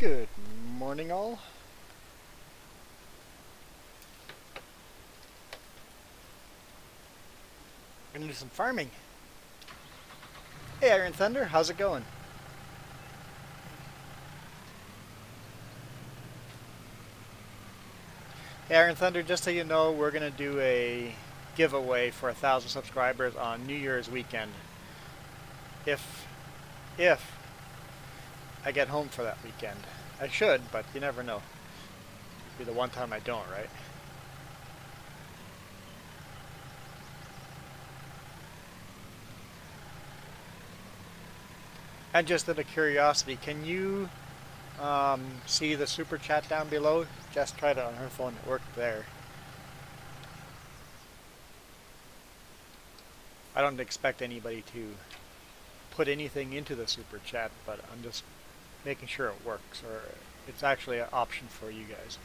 Good morning, all. Gonna do some farming. Hey, Iron Thunder, how's it going? Hey, Iron Thunder, just so you know, we're gonna do a giveaway for 1,000 subscribers on New Year's weekend. If I get home for that weekend. I should, but you never know. It'll be the one time I don't, right? And just out of curiosity, can you see the super chat down below? Jess tried it on her phone, it worked there. I don't expect anybody to put anything into the super chat, but I'm just making sure it works, or it's actually an option for you guys.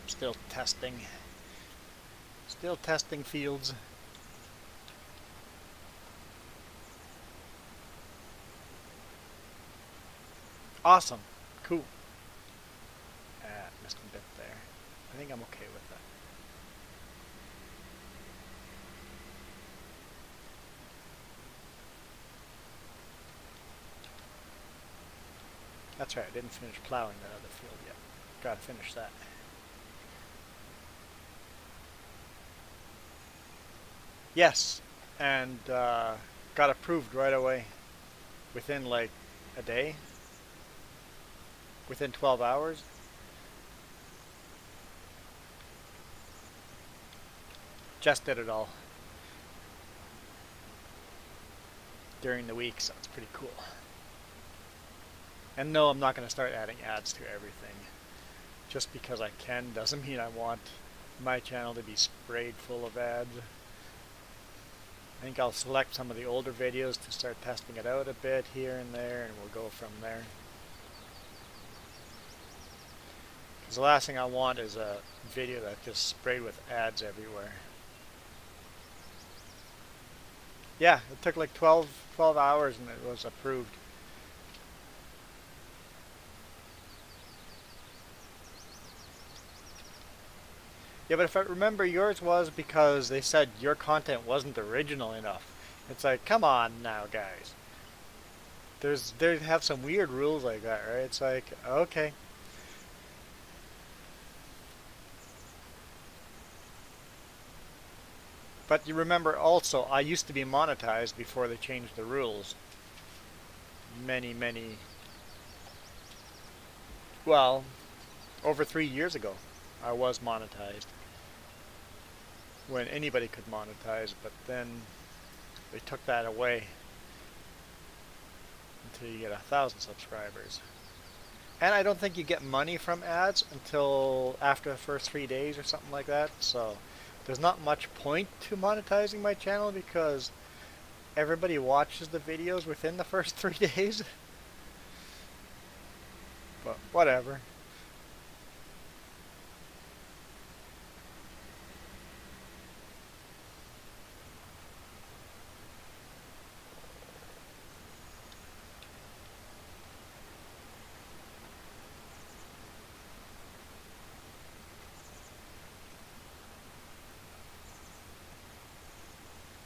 Still testing. Still testing fields. Awesome. Cool. Missed a bit there. I think I'm okay with that. That's right, I didn't finish plowing that other field yet. Gotta finish that. Yes, and got approved right away. Within like a day. Within 12 hours. Just did it all. During the week, so it's pretty cool. And no, I'm not going to start adding ads to everything. Just because I can doesn't mean I want my channel to be sprayed full of ads. I think I'll select some of the older videos to start testing it out a bit here and there, and we'll go from there. Because the last thing I want is a video that's just sprayed with ads everywhere. Yeah, it took like 12 hours and it was approved. Yeah, but if I remember, yours was because they said your content wasn't original enough. It's like, come on now, guys. They have some weird rules like that, right? It's like, okay. But you remember also, I used to be monetized before they changed the rules. Well, over 3 years ago, I was monetized. When anybody could monetize, but then they took that away until you get 1,000 subscribers. And I don't think you get money from ads until after the first 3 days or something like that. So there's not much point to monetizing my channel because everybody watches the videos within the first 3 days. But whatever.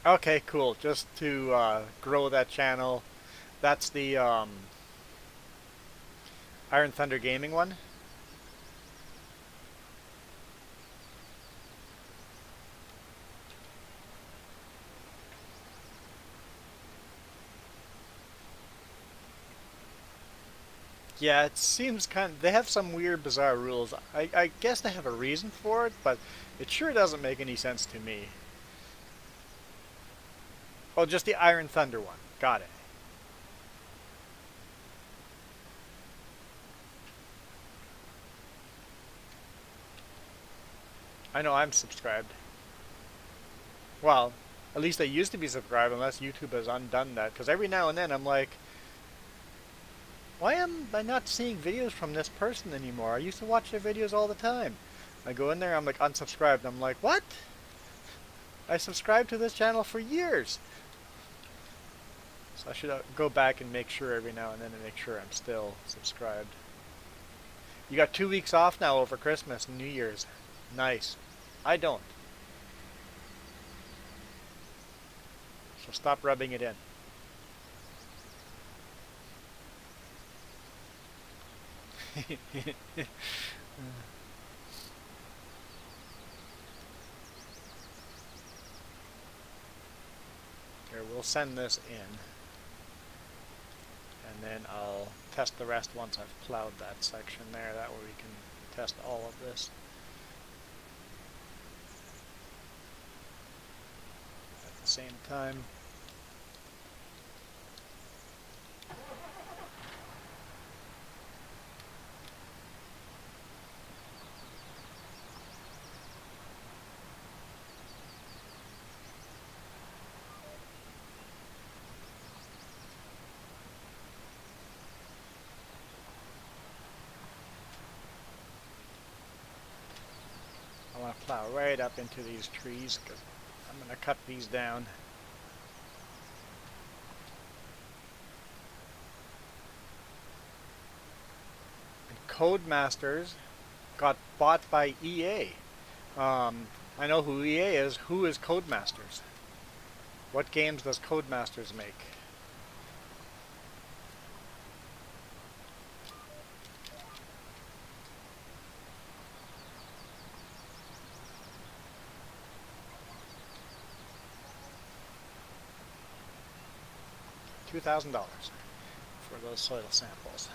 Okay, cool. Just to grow that channel. That's the Iron Thunder Gaming one. Yeah, it seems kind of, they have some weird, bizarre rules. I guess they have a reason for it, but it sure doesn't make any sense to me. Oh, just the Iron Thunder one. Got it. I know I'm subscribed. Well, at least I used to be subscribed, unless YouTube has undone that. Because every now and then I'm like, why am I not seeing videos from this person anymore? I used to watch their videos all the time. I go in there, I'm like unsubscribed. I'm like, what? I subscribed to this channel for years. So I should go back and make sure every now and then to make sure I'm still subscribed. You got 2 weeks off now over Christmas and New Year's. Nice. I don't. So stop rubbing it in. Here, we'll send this in. And then I'll test the rest once I've plowed that section there. That way we can test all of this. At the same time. I want to plow right up into these trees because I'm going to cut these down. And Codemasters got bought by EA. I know who EA is. Who is Codemasters? What games does Codemasters make? $2,000 for those soil samples.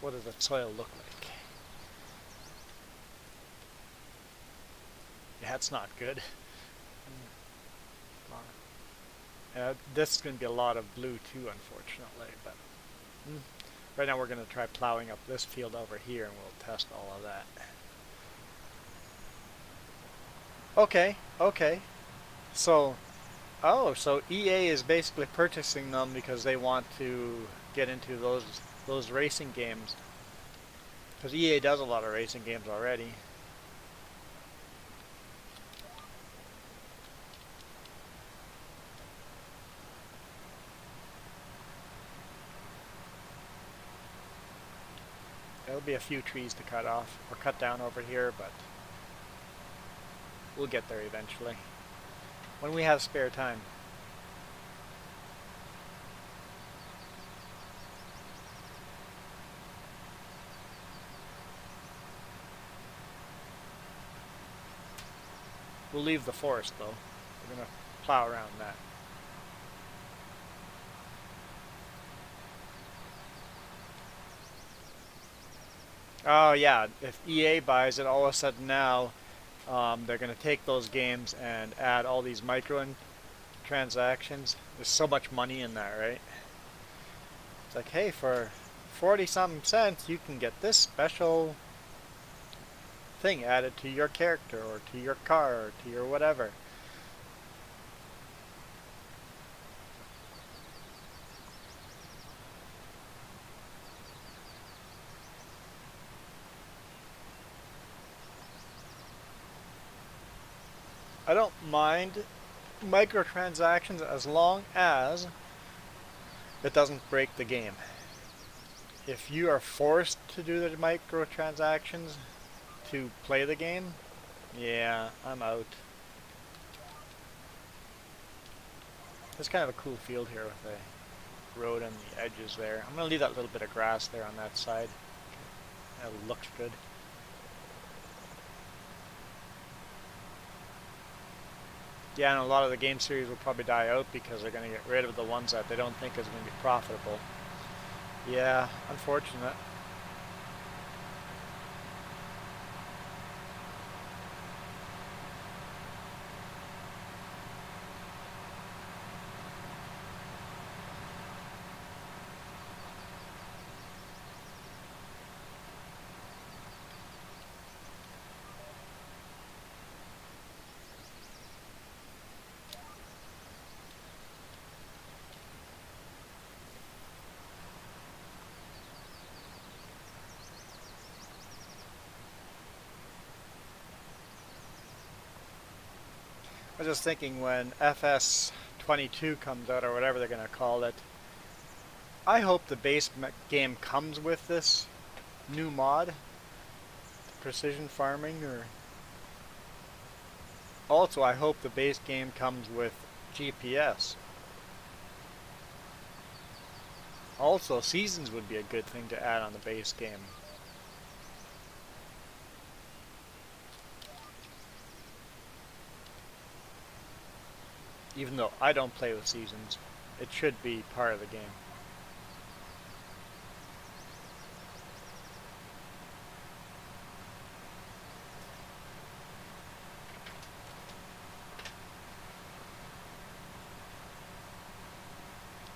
What does that soil look like? Yeah, it's not good. This is going to be a lot of blue too, unfortunately. But right now we're going to try plowing up this field over here, and we'll test all of that. Okay, okay. So, so EA is basically purchasing them because they want to get into those racing games. Because EA does a lot of racing games already. There'll be a few trees to cut off or cut down over here, but we'll get there eventually. When we have spare time. We'll leave the forest though. We're going to plow around that. Oh yeah, if EA buys it, all of a sudden now they're going to take those games and add all these micro transactions. There's so much money in that, right? It's like, hey, for 40-something cents, you can get this special thing added to your character or to your car or to your whatever. I don't mind microtransactions as long as it doesn't break the game. If you are forced to do the microtransactions to play the game, yeah, I'm out. It's kind of a cool field here with the road and the edges there. I'm going to leave that little bit of grass there on that side. That looks good. Yeah, and a lot of the game series will probably die out because they're going to get rid of the ones that they don't think is going to be profitable. Yeah, unfortunate. I was just thinking when FS22 comes out, or whatever they're going to call it, I hope the base game comes with this new mod, precision farming, or also I hope the base game comes with GPS. Also, seasons would be a good thing to add on the base game. Even though I don't play with seasons, it should be part of the game.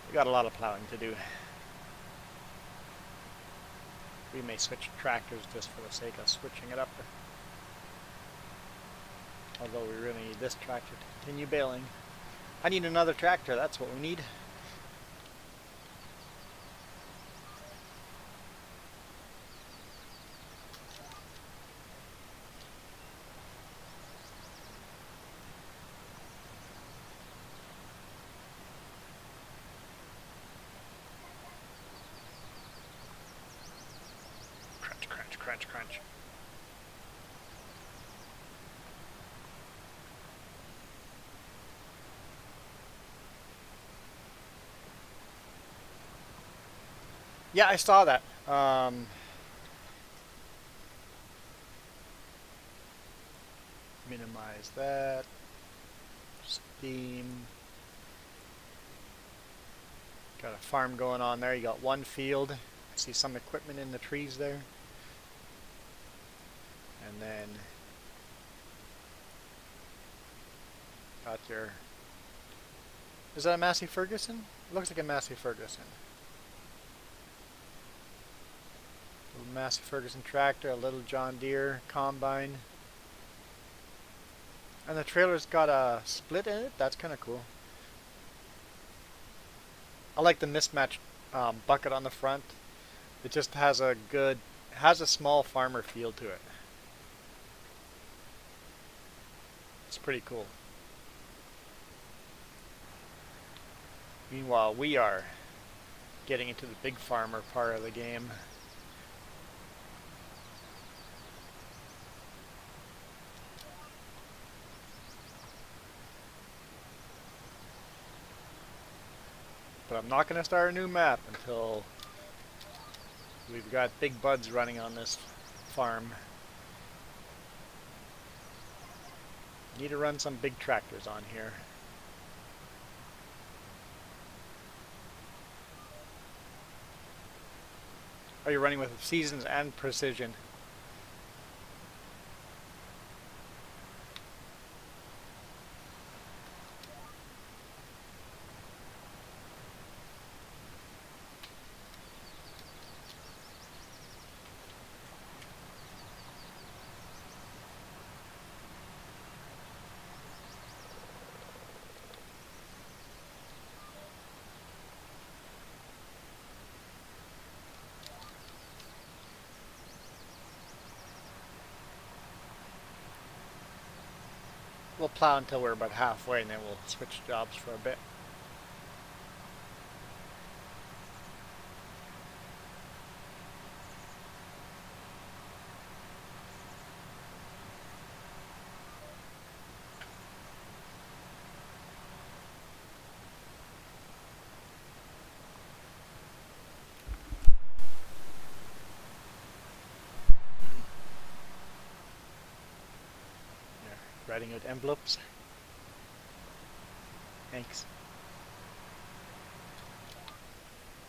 We got a lot of plowing to do. We may switch tractors just for the sake of switching it up. Although we really need this tractor to continue baling. I need another tractor, that's what we need. Crunch, crunch, crunch, crunch. Yeah, I saw that. Minimize that. Steam. Got a farm going on there. You got one field. I see some equipment in the trees there. And then got your... Is that a Massey Ferguson? It looks like a Massey Ferguson. Little Massey Ferguson tractor, a little John Deere combine. And the trailer's got a split in it. That's kind of cool. I like the mismatched bucket on the front. It just has a small farmer feel to it. It's pretty cool. Meanwhile, we are getting into the big farmer part of the game. But I'm not going to start a new map until we've got big buds running on this farm. Need to run some big tractors on here. Are you running with seasons and precision? We'll plow until we're about halfway and then we'll switch jobs for a bit. Writing out envelopes. Thanks.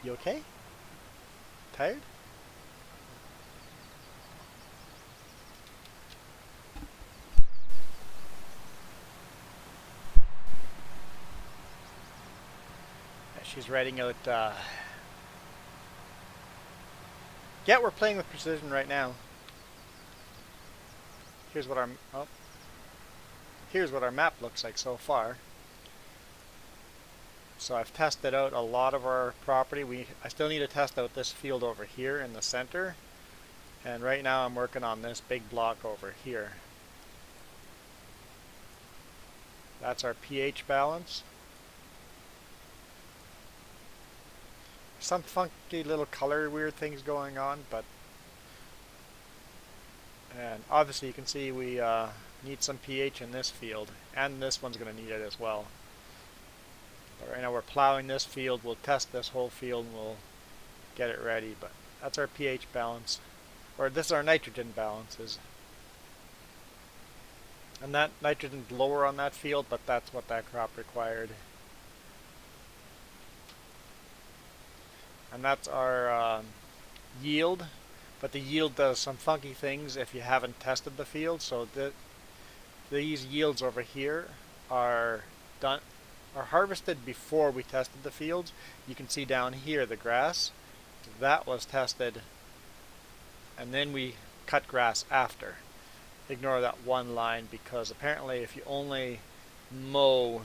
You okay? Tired? She's writing out, yeah, we're playing with precision right now. Here's what our map looks like so far. So I've tested out a lot of our property. I still need to test out this field over here in the center. And right now I'm working on this big block over here. That's our pH balance. Some funky little color weird things going on, but and obviously you can see we need some pH in this field, and this one's going to need it as well. But right now we're plowing this field. We'll test this whole field and we'll get it ready. But that's our pH balance, or this is our nitrogen balances. And that nitrogen's lower on that field, but that's what that crop required. And that's our yield. But the yield does some funky things if you haven't tested the field. So these yields over here are harvested before we tested the fields. You can see down here the grass. That was tested, and then we cut grass after. Ignore that one line, because apparently if you only mow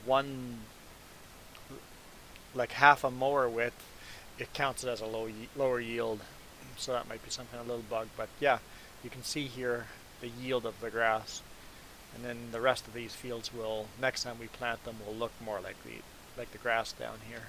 one, like half a mower width, it counts it as a lower yield. So that might be some kind of little bug, but yeah, you can see here the yield of the grass, and then the rest of these fields will, next time we plant them, will look more like the grass down here.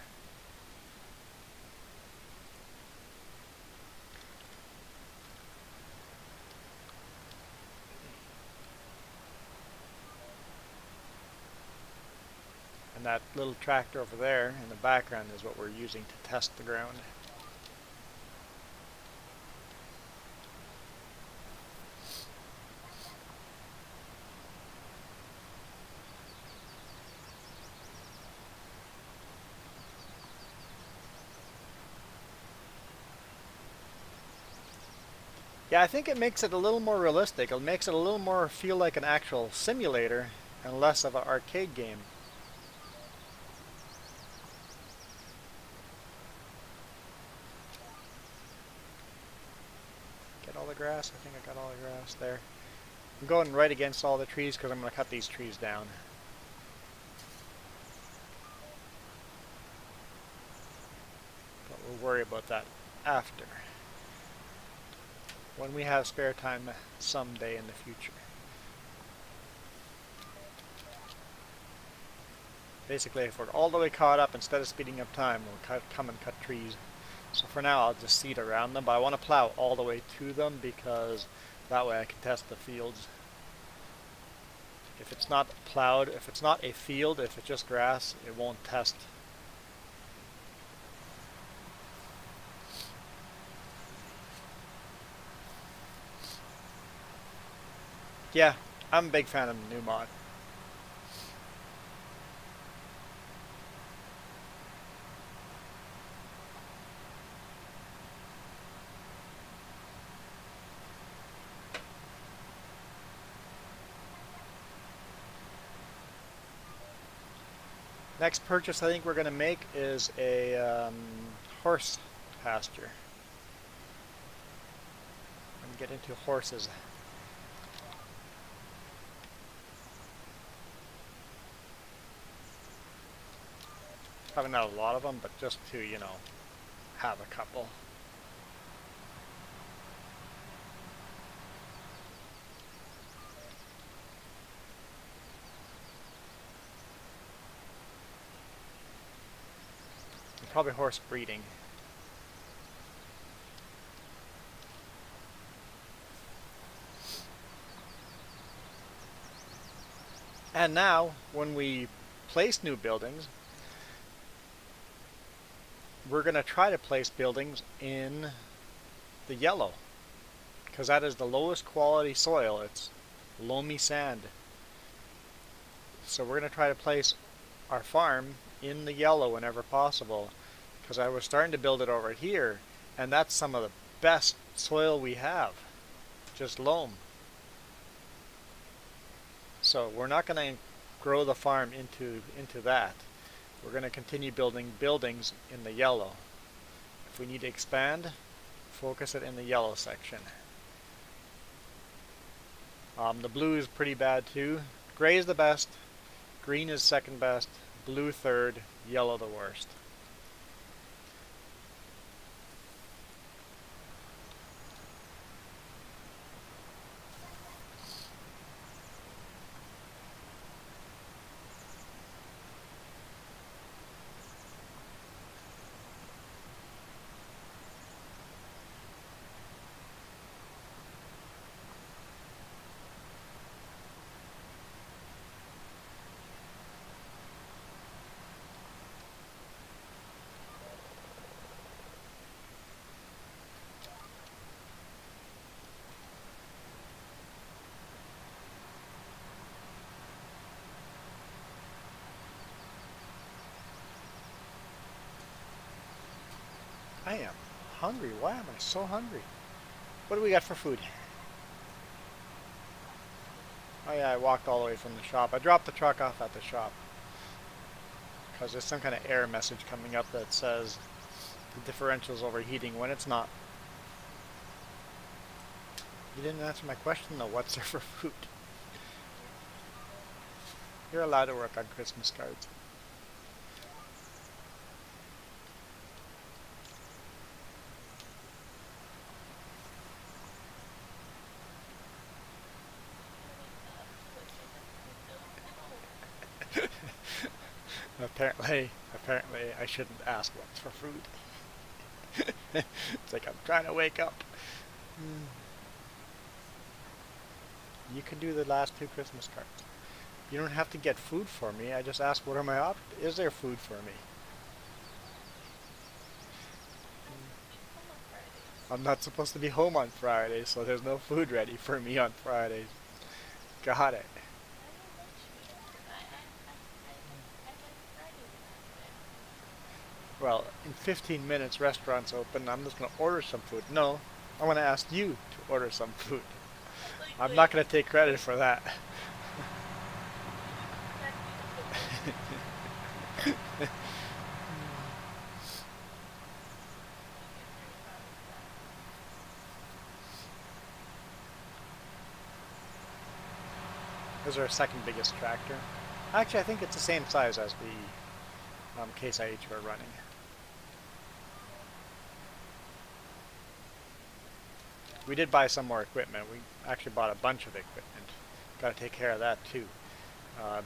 And that little tractor over there in the background is what we're using to test the ground. Yeah, I think it makes it a little more realistic. It makes it a little more feel like an actual simulator and less of an arcade game. Get all the grass? I think I got all the grass there. I'm going right against all the trees because I'm going to cut these trees down. But we'll worry about that after, when we have spare time someday in the future. Basically, if we're all the way caught up, instead of speeding up time, we'll come and cut trees. So for now, I'll just seed around them, but I want to plow all the way to them because that way I can test the fields. If it's not plowed, if it's not a field, if it's just grass, it won't test. Yeah, I'm a big fan of the new mod. Next purchase I think we're going to make is a horse pasture. And get into horses. Probably not a lot of them, but just to, you know, have a couple. And probably horse breeding. And now, when we place new buildings, we're going to try to place buildings in the yellow, because that is the lowest quality soil. It's loamy sand. So we're going to try to place our farm in the yellow whenever possible, because I was starting to build it over here, and that's some of the best soil we have, just loam. So we're not going to grow the farm into that. We're going to continue building buildings in the yellow. If we need to expand, focus it in the yellow section. The blue is pretty bad too. Gray is the best, green is second best, blue third, yellow the worst. I am hungry. Why am I so hungry? What do we got for food? Oh yeah, I walked all the way from the shop. I dropped the truck off at the shop because there's some kind of error message coming up that says the differential's overheating when it's not. You didn't answer my question though. What's there for food? You're allowed to work on Christmas cards. Apparently I shouldn't ask what's for food. It's like I'm trying to wake up. You can do the last two Christmas cards. You don't have to get food for me. I just ask what are my options. Is there food for me? I'm not supposed to be home on Friday, so there's no food ready for me on Fridays. Got it. Well, in 15 minutes, restaurant's open. I'm just going to order some food. No, I want to ask you to order some food. I'm not going to take credit for that. This is our second biggest tractor. Actually, I think it's the same size as the Case IH we're running. We did buy some more equipment. We actually bought a bunch of equipment. Got to take care of that too.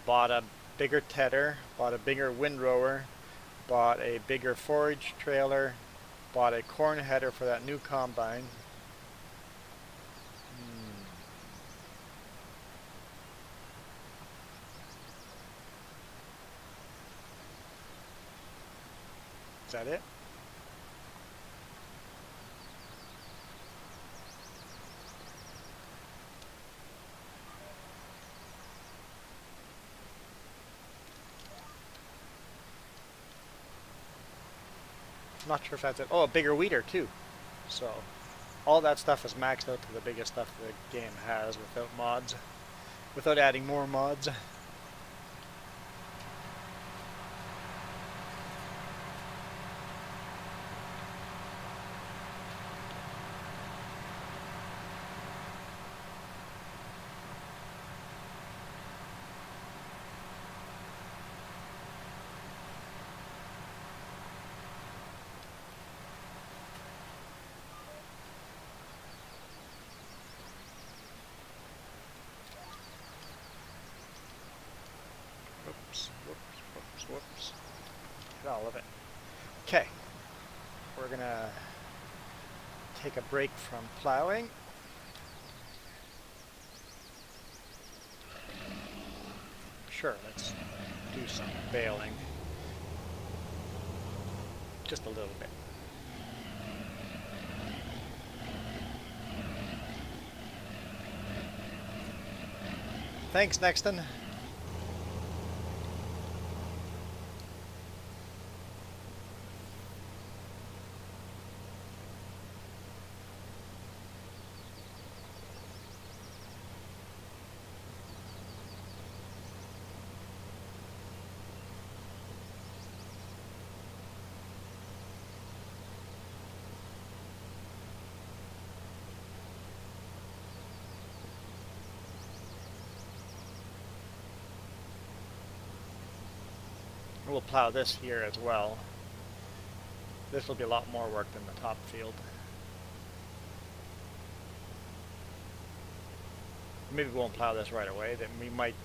Bought a bigger tedder, bought a bigger windrower, bought a bigger forage trailer, bought a corn header for that new combine. Is that it? Not sure if that's it. Oh, a bigger weeder too. So all that stuff is maxed out to the biggest stuff the game has without mods, without adding more mods. Whoops. Get all of it. Okay. We're gonna take a break from plowing. Sure, let's do some baling. Just a little bit. Thanks, Nexton. We'll plow this here as well. This will be a lot more work than the top field. Maybe we won't plow this right away, then we might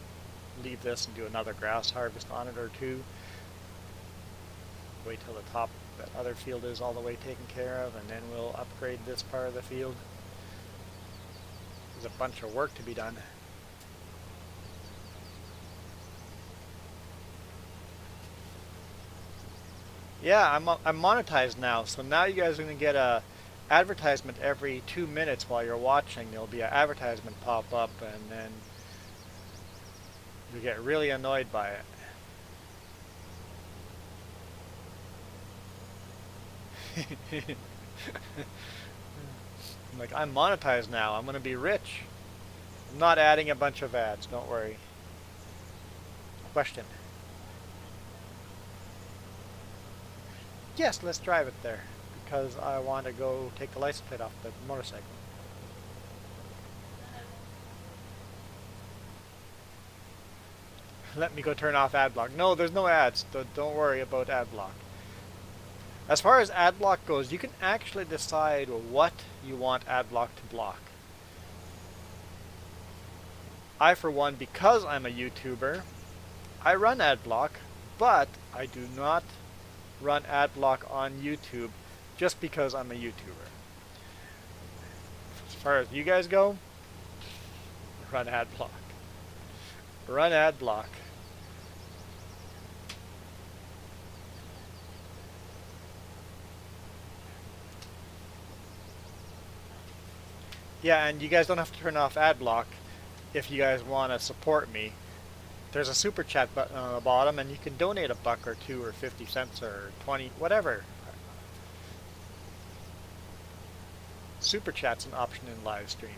leave this and do another grass harvest on it or two. Wait till the top, that other field is all the way taken care of, and then we'll upgrade this part of the field. There's a bunch of work to be done. Yeah, I'm monetized now, so now you guys are going to get a advertisement every 2 minutes while you're watching. There'll be an advertisement pop up, and then you get really annoyed by it. I'm like, I'm monetized now. I'm going to be rich. I'm not adding a bunch of ads. Don't worry. Question. Yes, let's drive it there. Because I want to go take the license plate off the motorcycle. Let me go turn off ad block. No, there's no ads. Don't worry about ad block. As far as ad block goes, you can actually decide what you want ad block to block. I, for one, because I'm a YouTuber, I run ad block, but I do not run ad block on YouTube just because I'm a YouTuber. As far as you guys go, run ad block. Run ad block. Yeah, and you guys don't have to turn off ad block if you guys want to support me. There's a super chat button on the bottom, and you can donate a buck or two or 50 cents or 20, whatever. Super chat's an option in live stream.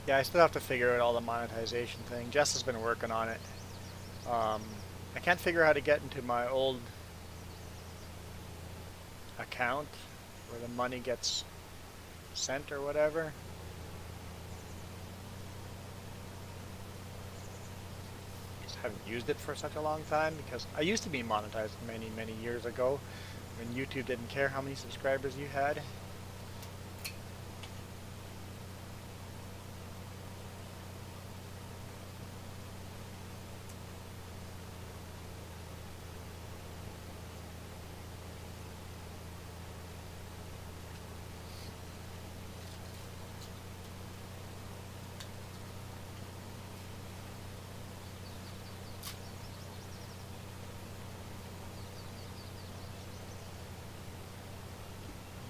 Yeah, I still have to figure out all the monetization thing. Jess has been working on it. I can't figure out how to get into my old account where the money gets sent or whatever. Just haven't used it for such a long time because I used to be monetized many years ago when YouTube didn't care how many subscribers you had.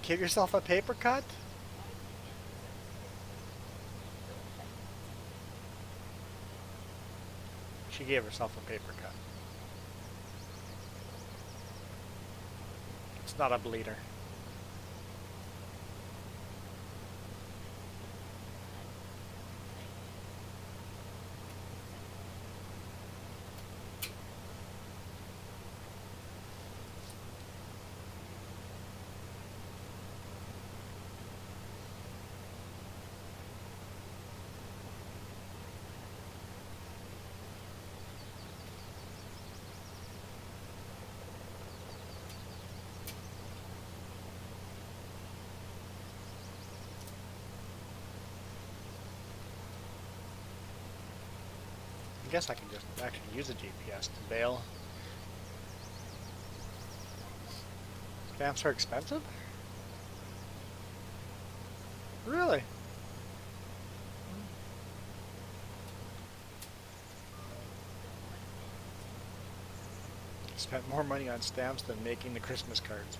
Give yourself a paper cut? She gave herself a paper cut. It's not a bleeder. I guess I can just actually use a GPS to bail. Stamps are expensive? Really? Spent more money on stamps than making the Christmas cards.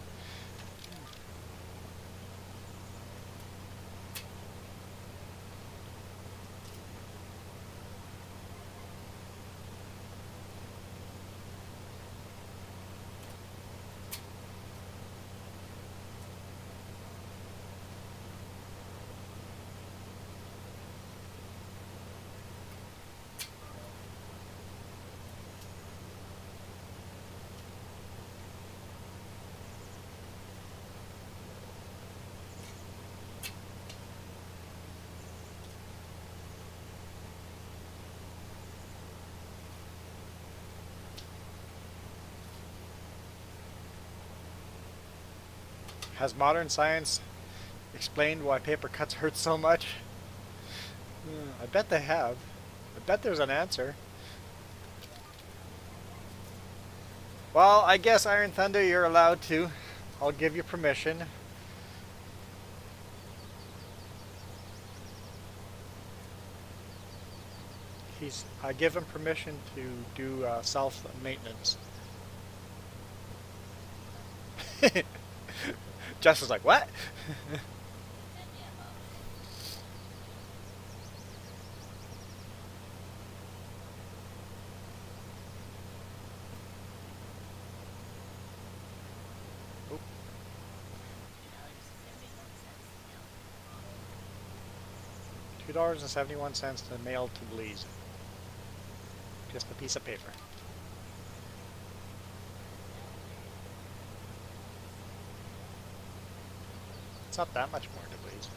Has modern science explained why paper cuts hurt so much? I bet they have. I bet there's an answer. Well, I guess Iron Thunder, you're allowed to. I'll give you permission. I give him permission to do self-maintenance. Jess was like, what? $2.71 to mail to Belize. Just a piece of paper. It's not that much more to Belize.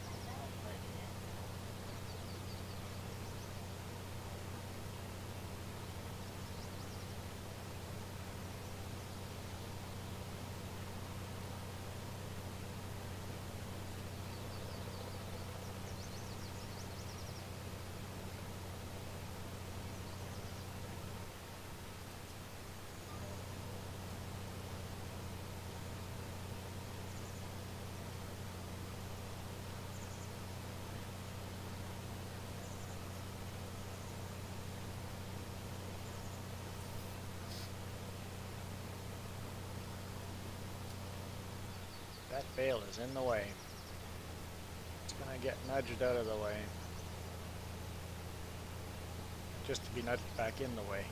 That bale is in the way. It's gonna get nudged out of the way. Just to be nudged back in the way.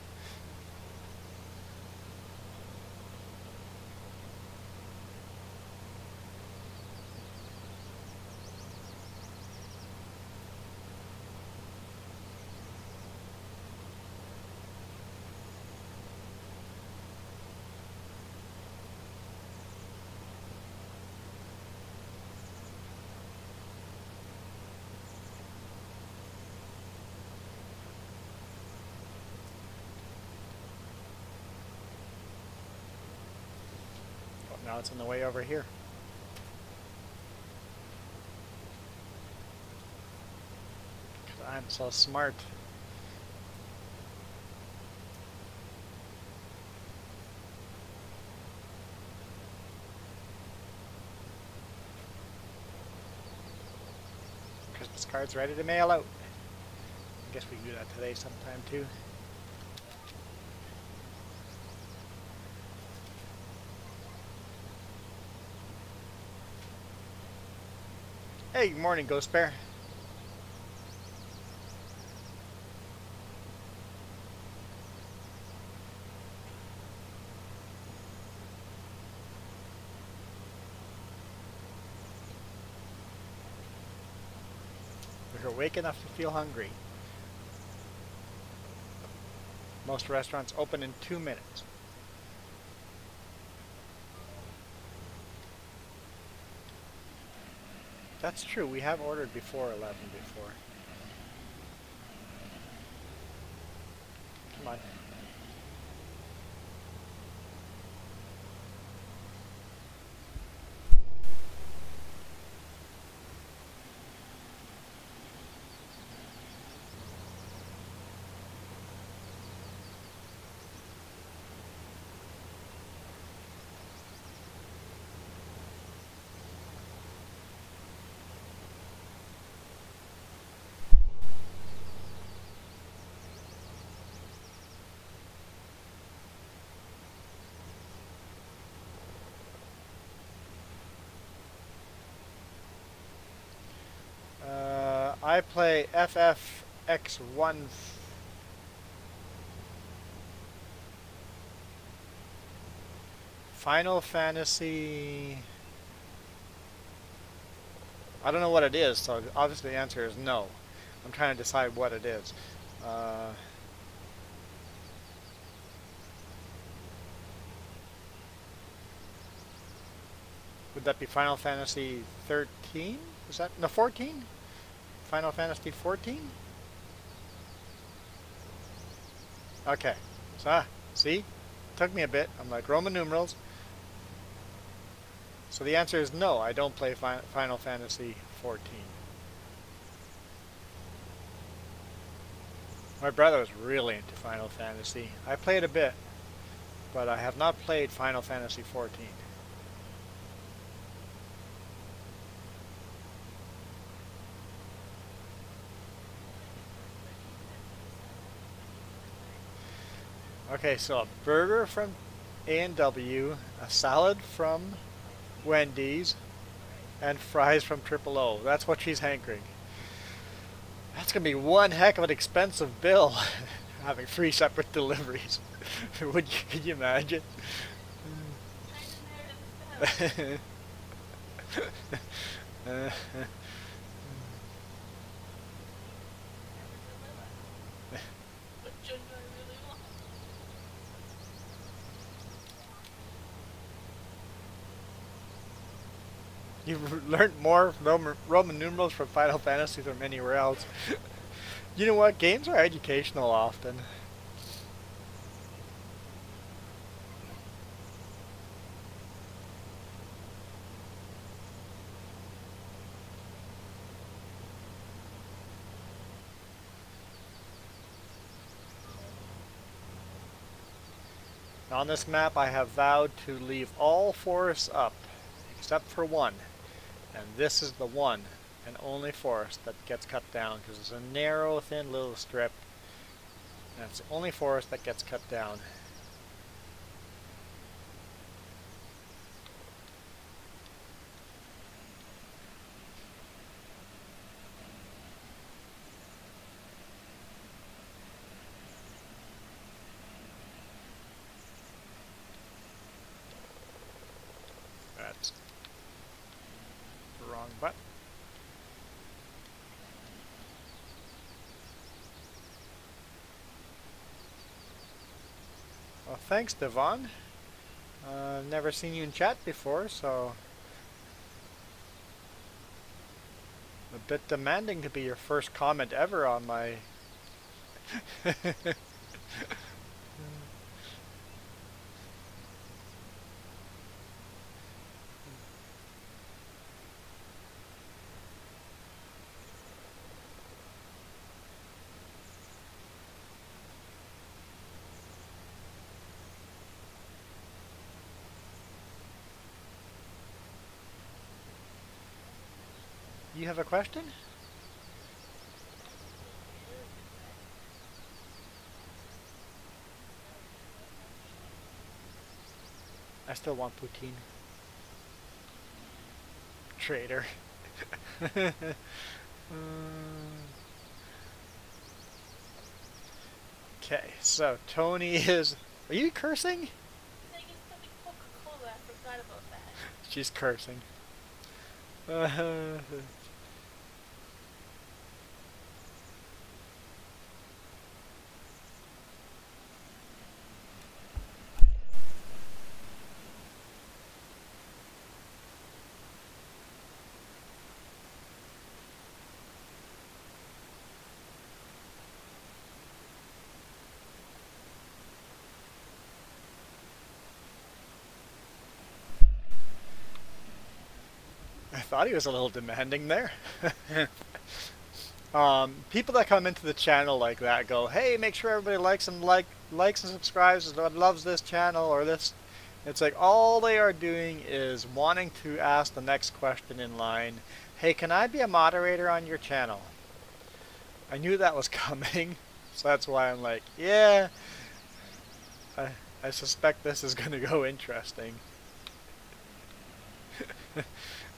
Now it's in the way over here. I'm so smart. Christmas cards ready to mail out. I guess we can do that today sometime too. Hey, good morning, Ghost Bear. We're awake enough to feel hungry. Most restaurants open in 2 minutes. That's true. We have ordered before 11 before. Come on. I play FFX1. Final Fantasy. I don't know what it is, so obviously the answer is no. I'm trying to decide what it is. Would that be Final Fantasy 13? Is that no 14? Final Fantasy 14? Okay. So, see? Took me a bit. I'm like Roman numerals. So the answer is no, I don't play Final Fantasy 14. My brother was really into Final Fantasy. I played a bit, but I have not played Final Fantasy XIV. Okay, so a burger from A&W, a salad from Wendy's, and fries from Triple O. That's what she's hankering. That's gonna be one heck of an expensive bill, having 3 separate deliveries. Could you imagine? You've learned more Roman numerals from Final Fantasy than anywhere else. You know what? Games are educational often. On this map, I have vowed to leave all forests up, except for one. And this is the one and only forest that gets cut down, because it's a narrow, thin little strip. And it's the only forest that gets cut down. That's the wrong button. Well, thanks, Devon. I've never seen you in chat before, so a bit demanding to be your first comment ever on my... You have a question? I still want poutine. Traitor. Okay, so Tony is... Are you cursing? Coca-Cola, I forgot about that. She's cursing. I thought he was a little demanding there. People that come into the channel like that go, "Hey, make sure everybody likes and subscribes and loves this channel or this." It's like all they are doing is wanting to ask the next question in line. Hey, can I be a moderator on your channel? I knew that was coming, so that's why I'm like, yeah. I suspect this is gonna go interesting.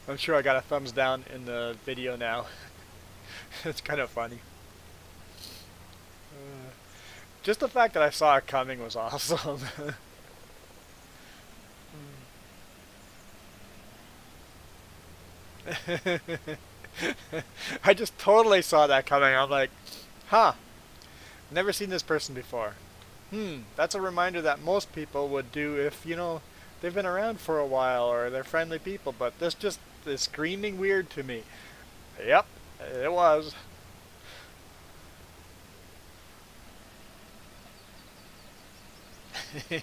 I'm sure I got a thumbs down in the video now. It's kind of funny. Just the fact that I saw it coming was awesome. I just totally saw that coming. I'm like, huh, never seen this person before. That's a reminder that most people would do if, you know, they've been around for a while or they're friendly people, but this just is screaming weird to me. Yep, it was. I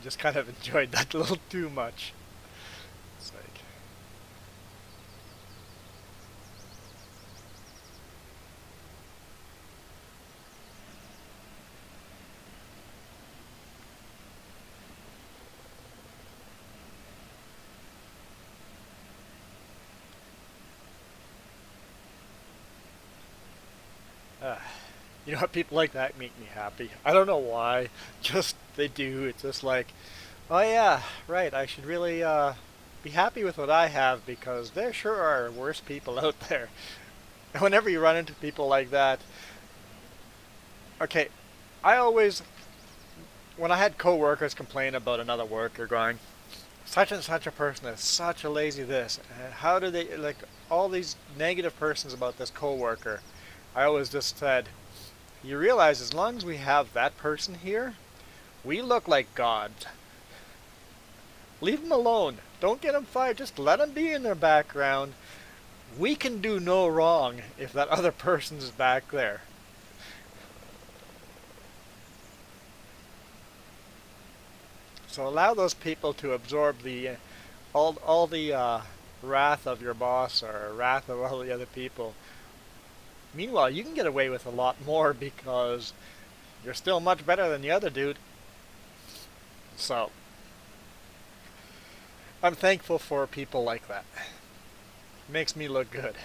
just kind of enjoyed that a little too much. It's like... You know what? People like that make me happy. I don't know why. Just they do. It's just like, oh yeah, right. I should really be happy with what I have because there sure are worse people out there. And whenever you run into people like that, okay, I always, when I had coworkers complain about another worker going, such and such a person is such a lazy this, and how do they, like, all these negative persons about this coworker, I always just said, you realize as long as we have that person here, we look like gods. Leave them alone. Don't get them fired. Just let them be in their background. We can do no wrong if that other person's back there. So allow those people to absorb the all the wrath of your boss or wrath of all the other people. Meanwhile, you can get away with a lot more because you're still much better than the other dude. So I'm thankful for people like that. Makes me look good.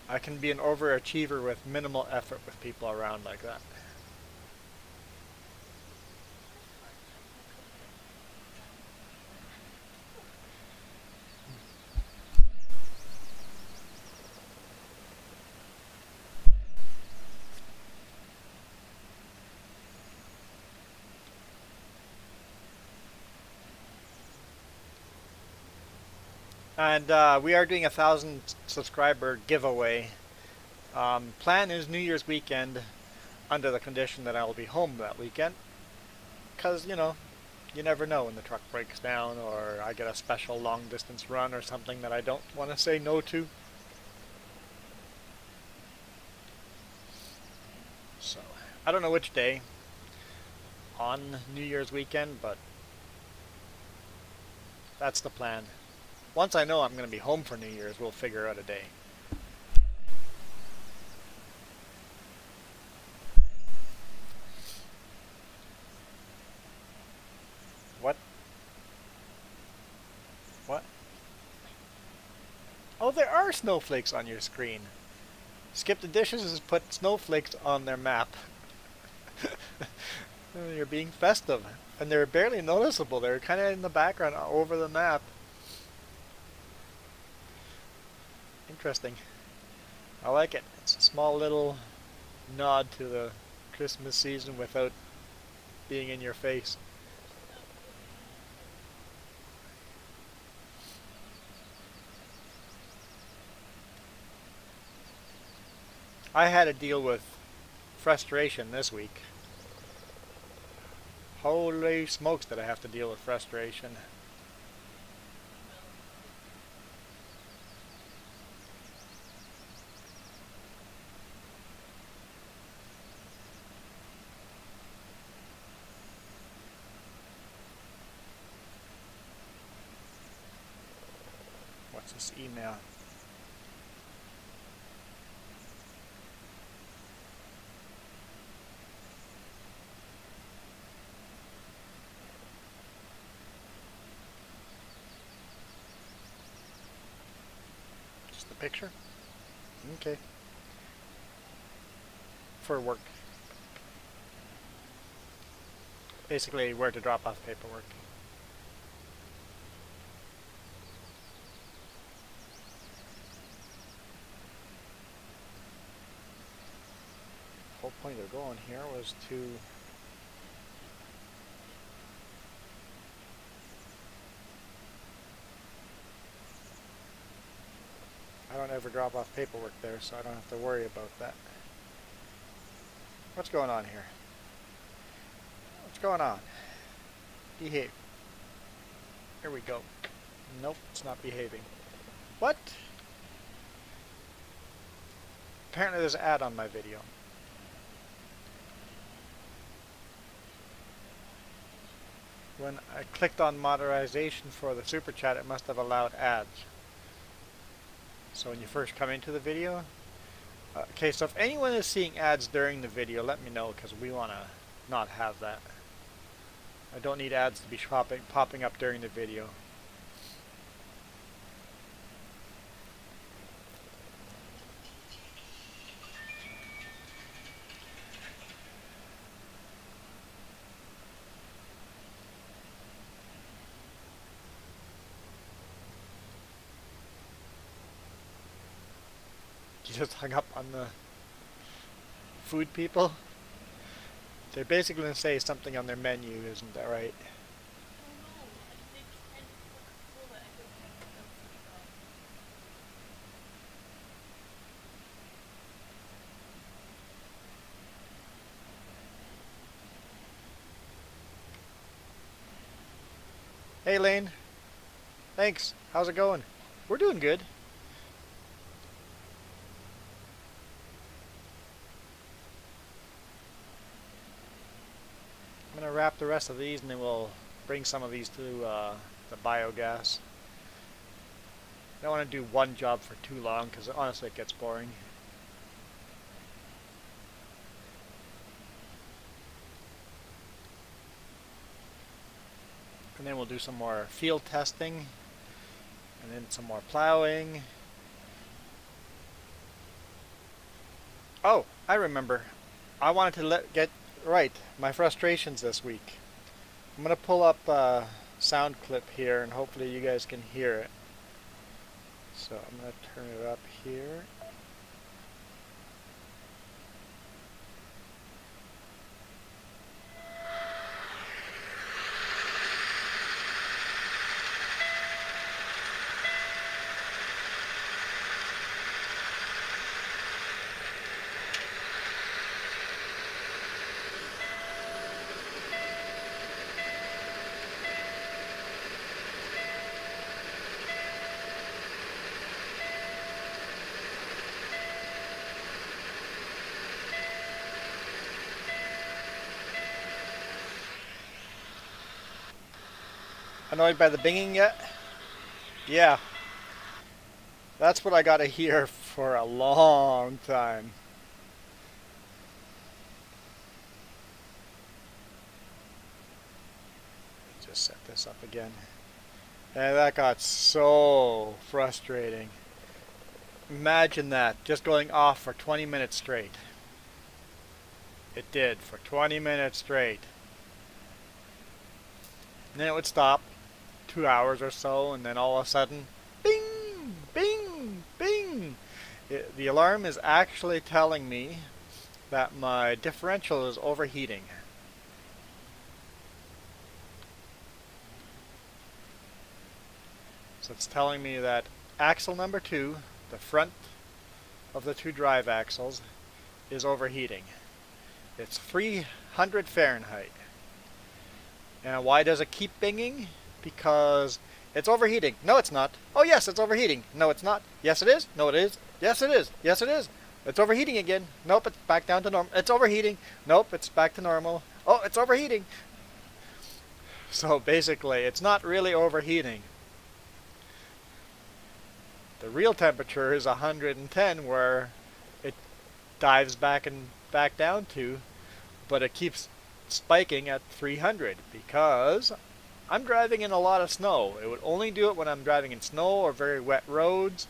I can be an overachiever with minimal effort with people around like that. And we are doing 1,000 subscriber giveaway. Plan is New Year's weekend under the condition that I will be home that weekend. Because, you know, you never know when the truck breaks down or I get a special long distance run or something that I don't want to say no to. So, I don't know which day on New Year's weekend, but that's the plan. Once I know I'm going to be home for New Year's, we'll figure out a day. What? What? Oh, there are snowflakes on your screen. Skip the Dishes has put snowflakes on their map. You're being festive. And they're barely noticeable. They're kind of in the background over the map. Interesting. I like it. It's a small little nod to the Christmas season without being in your face. I had to deal with frustration this week. Holy smokes, did I have to deal with frustration. What's this email? Just the picture? Okay. For work. Basically, where to drop off paperwork. The whole point of going here was to I don't ever drop off paperwork there, so I don't have to worry about that. What's going on here? What's going on? Behave. Here we go. Nope, it's not behaving. What? Apparently there's an ad on my video. When I clicked on modernization for the super chat, it must have allowed ads. So when you first come into the video, okay, so if anyone is seeing ads during the video, let me know because we want to not have that. I don't need ads to be popping up during the video. just hung up on the food people. They're basically going to say something on their menu, isn't that right? Oh no, I think and Coca-Cola I don't have the food on. Hey Lane, thanks. How's it going? We're doing good. I'm going to wrap the rest of these and then we'll bring some of these to the biogas. I don't want to do one job for too long because honestly it gets boring. And then we'll do some more field testing and then some more plowing. Oh, I remember. I wanted to get right my frustrations this week. I'm going to pull up a sound clip here and hopefully you guys can hear it. So I'm going to turn it up here. Annoyed by the binging yet? Yeah, that's what I gotta hear for a long time. Just set this up again. And that got so frustrating. Imagine that, just going off for 20 minutes straight. It did, for 20 minutes straight. And then it would stop, 2 hours or so, and then all of a sudden, bing, bing, bing. The alarm is actually telling me that my differential is overheating. So it's telling me that axle number 2, the front of the 2 drive axles, is overheating. It's 300 Fahrenheit. And why does it keep binging? Because it's overheating. No, it's not. Oh, yes, it's overheating. No, it's not. Yes, it is. No, it is. Yes, it is. Yes, it is. It's overheating again. Nope, it's back down to normal. It's overheating. Nope, it's back to normal. Oh, it's overheating. So basically, it's not really overheating. The real temperature is 110, where it dives back and back down to, but it keeps spiking at 300 because I'm driving in a lot of snow. It would only do it when I'm driving in snow or very wet roads.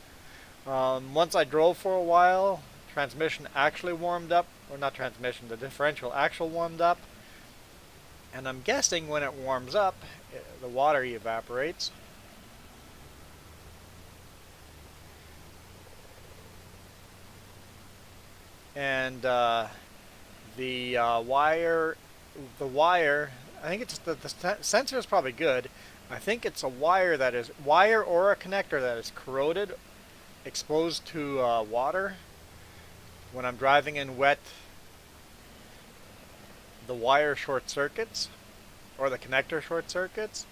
Once I drove for a while, transmission actually warmed up, or not transmission, the differential actually warmed up. And I'm guessing when it warms up, the water evaporates. And the wire, I think it's the sensor is probably good. I think it's a wire or a connector that is corroded, exposed to water. When I'm driving in wet, the wire short circuits, or the connector short circuits,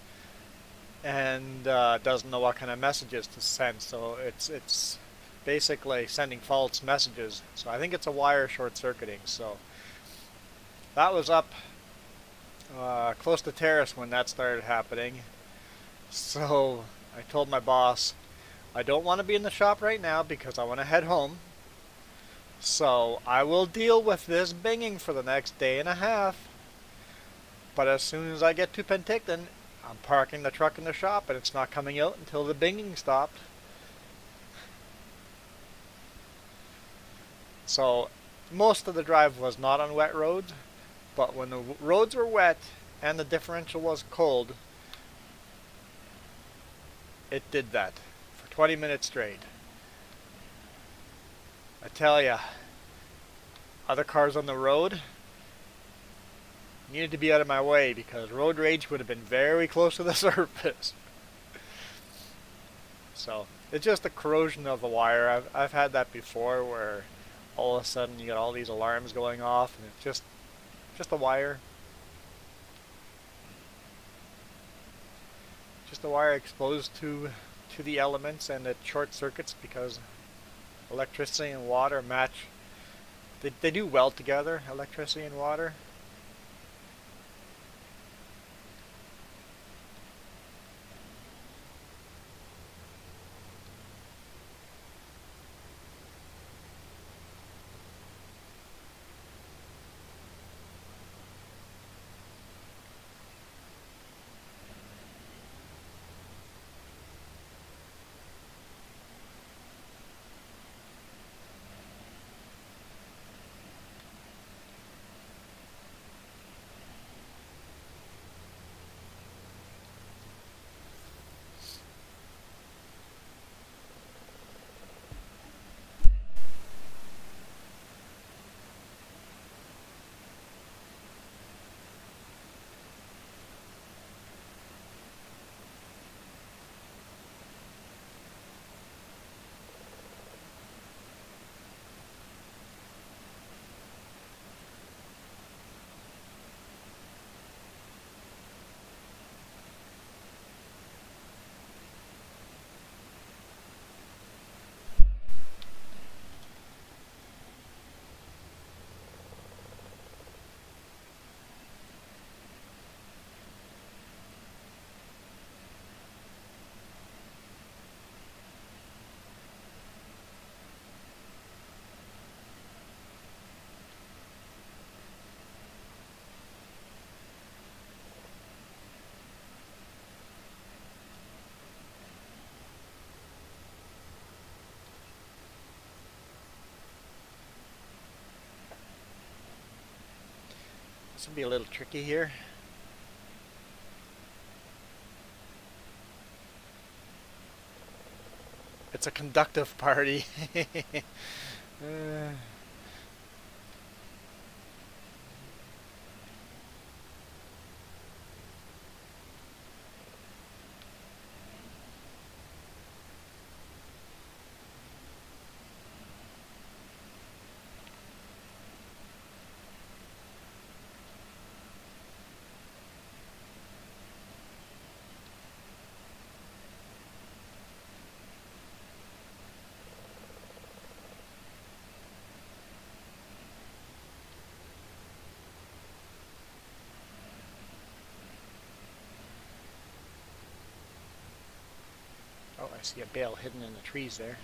and doesn't know what kind of messages to send. So it's basically sending false messages. So I think it's a wire short circuiting. So that was up close to Terrace when that started happening. So I told my boss, I don't want to be in the shop right now because I want to head home. So I will deal with this binging for the next day and a half. But as soon as I get to Penticton, I'm parking the truck in the shop and it's not coming out until the binging stopped. So most of the drive was not on wet roads, but when the roads were wet and the differential was cold, it did that for 20 minutes straight. I tell ya, other cars on the road needed to be out of my way because road rage would have been very close to the surface. So it's just the corrosion of the wire. I've had that before where all of a sudden you got all these alarms going off and it's just the wire. Just the wire exposed to the elements and it short circuits because electricity and water match. They do well together, electricity and water. This will be a little tricky here. It's a conductive party. uh, oh, I see a bale hidden in the trees there.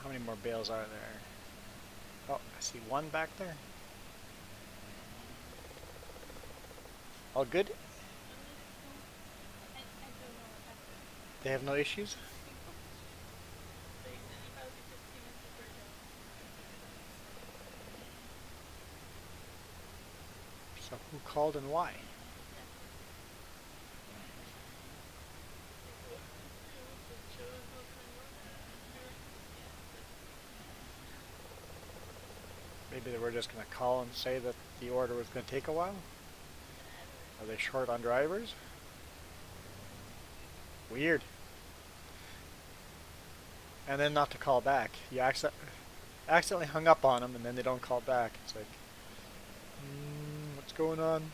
How many more bales are there? Oh, I see one back there. All good? I don't know what happened. They have no issues? They said about the 15 super job. So who called and why? Maybe they were just going to call and say that the order was going to take a while? Are they short on drivers? Weird. And then not to call back. You accidentally hung up on them and then they don't call back. It's like, what's going on?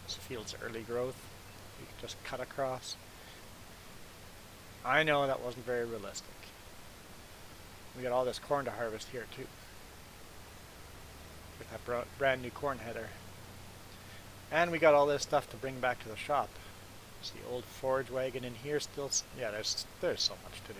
This field's early growth. You can just cut across. I know that wasn't very realistic. We got all this corn to harvest here too. With that brand new corn header. And we got all this stuff to bring back to the shop. There's the old forage wagon in here still. Yeah, there's so much to do.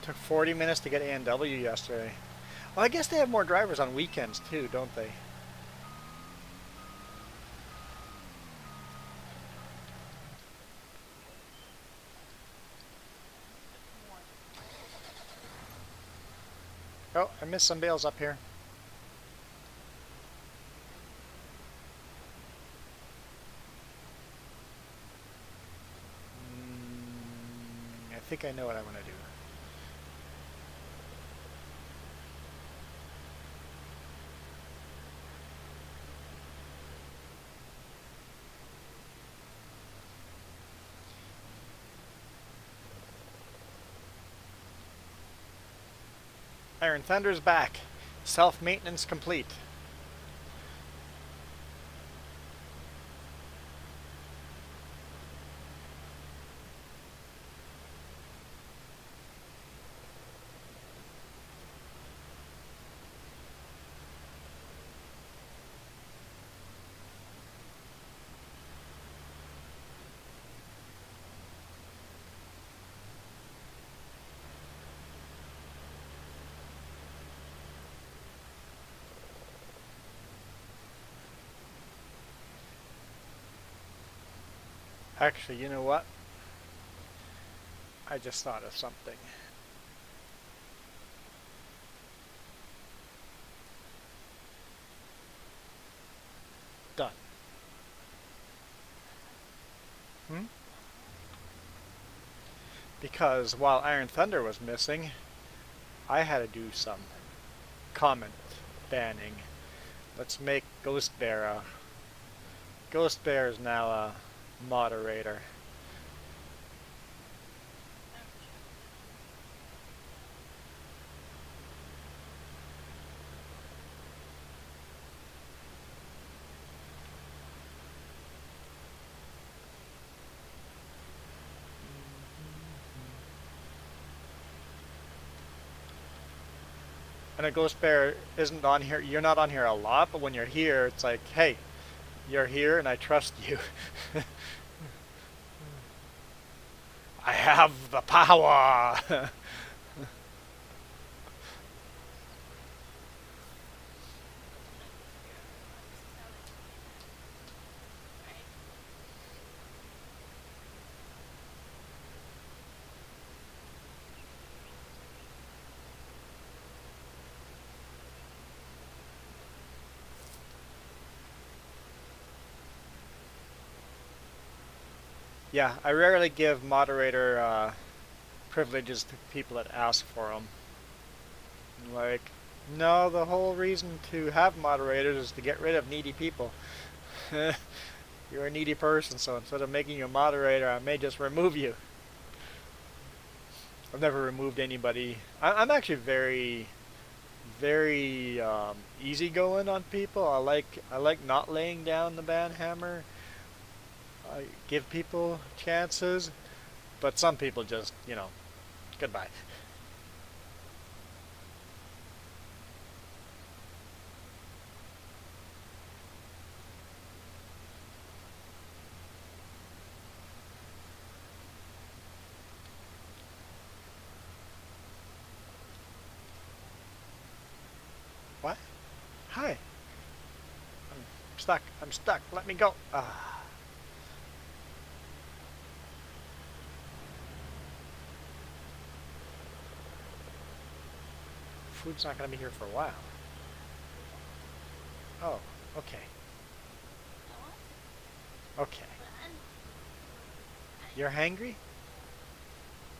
Took 40 minutes to get A&W yesterday. Well, I guess they have more drivers on weekends too, don't they? Oh, I missed some bales up here. I think I know what I want to do. Iron Thunder's back. Self-maintenance complete. Actually, you know what? I just thought of something. Done. Because while Iron Thunder was missing, I had to do some comment banning. Let's make Ghost Bear a... Ghost Bear is now a moderator. And a Ghost Bear isn't on here. You're not on here a lot, but when you're here, it's like, hey, you're here and I trust you. I have the power. Yeah, I rarely give moderator privileges to people that ask for them. Like, no, the whole reason to have moderators is to get rid of needy people. You're a needy person, so instead of making you a moderator, I may just remove you. I've never removed anybody. I'm actually very easygoing on people. I like not laying down the ban hammer. I give people chances, but some people just, you know, goodbye. What? Hi. I'm stuck. I'm stuck. Let me go. Ah. Food's not going to be here for a while. Oh, okay. Okay. You're hangry?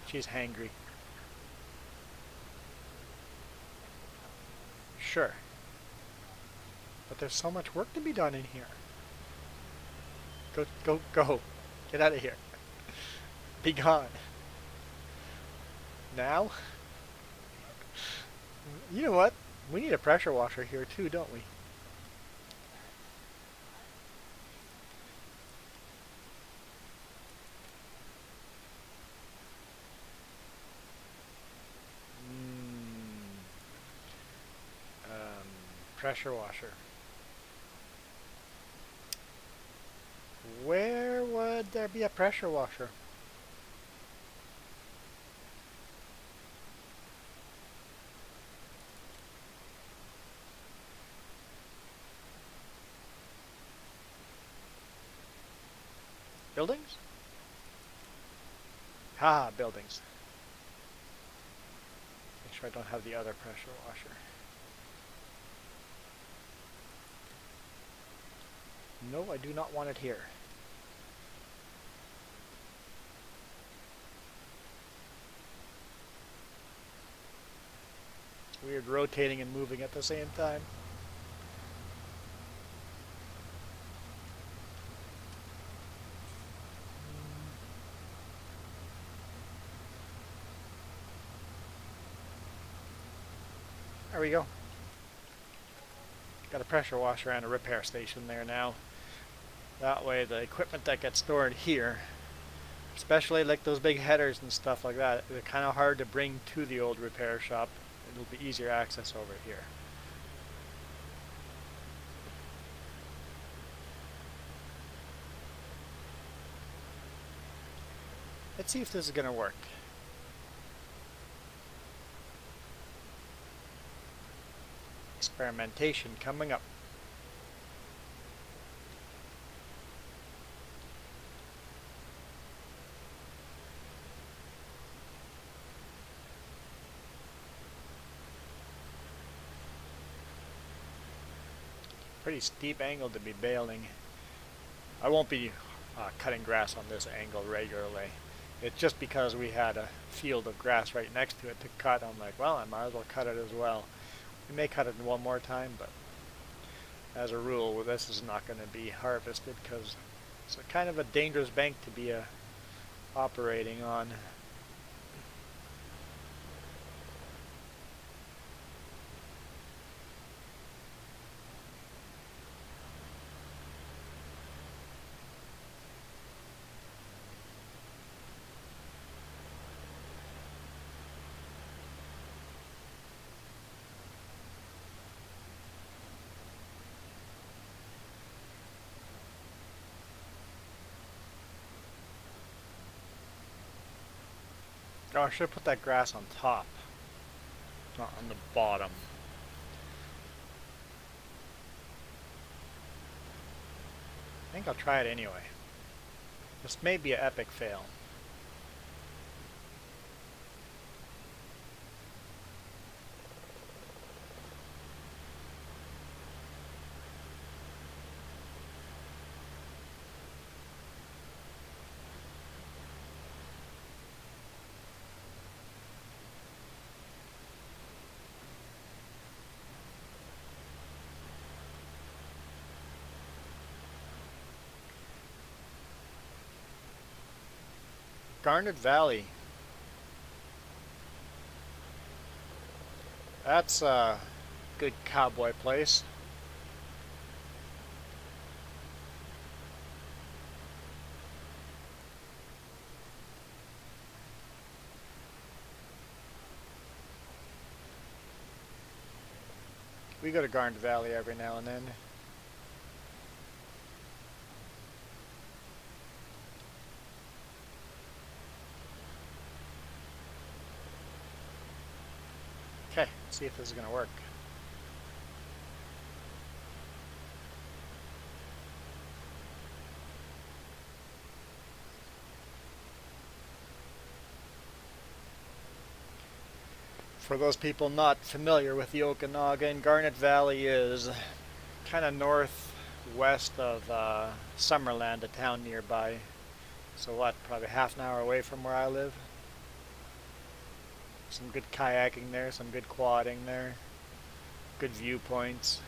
She's hangry. Sure. but there's so much work to be done in here. Go, go, go. Get out of here. Be gone. Now? You know what? We need a pressure washer here too, don't we? Pressure washer. Where would there be a pressure washer? Buildings? Ah, buildings. Make sure I don't have the other pressure washer. No, I do not want it here. Weird rotating and moving at the same time. There we go. Got a pressure washer and a repair station there now. That way the equipment that gets stored here, especially like those big headers and stuff like that, they're kind of hard to bring to the old repair shop. It'll be easier access over here. Let's see if this is going to work. Experimentation coming up. Pretty steep angle to be baling. I won't be cutting grass on this angle regularly. It's just because we had a field of grass right next to it to cut. I'm like, well, I might as well cut it as well. We may cut it one more time, but as a rule, this is not going to be harvested because it's a kind of a dangerous bank to be operating on. Oh, I should put that grass on top, not on the bottom. I think I'll try it anyway. This may be an epic fail. Garnet Valley. That's a good cowboy place. We go to Garnet Valley every now and then. Okay, let's see if this is going to work. For those people not familiar with the Okanagan, Garnet Valley is kind of northwest of Summerland, a town nearby. So what, probably half an hour away from where I live. Some good kayaking there, some good quadding there, good viewpoints.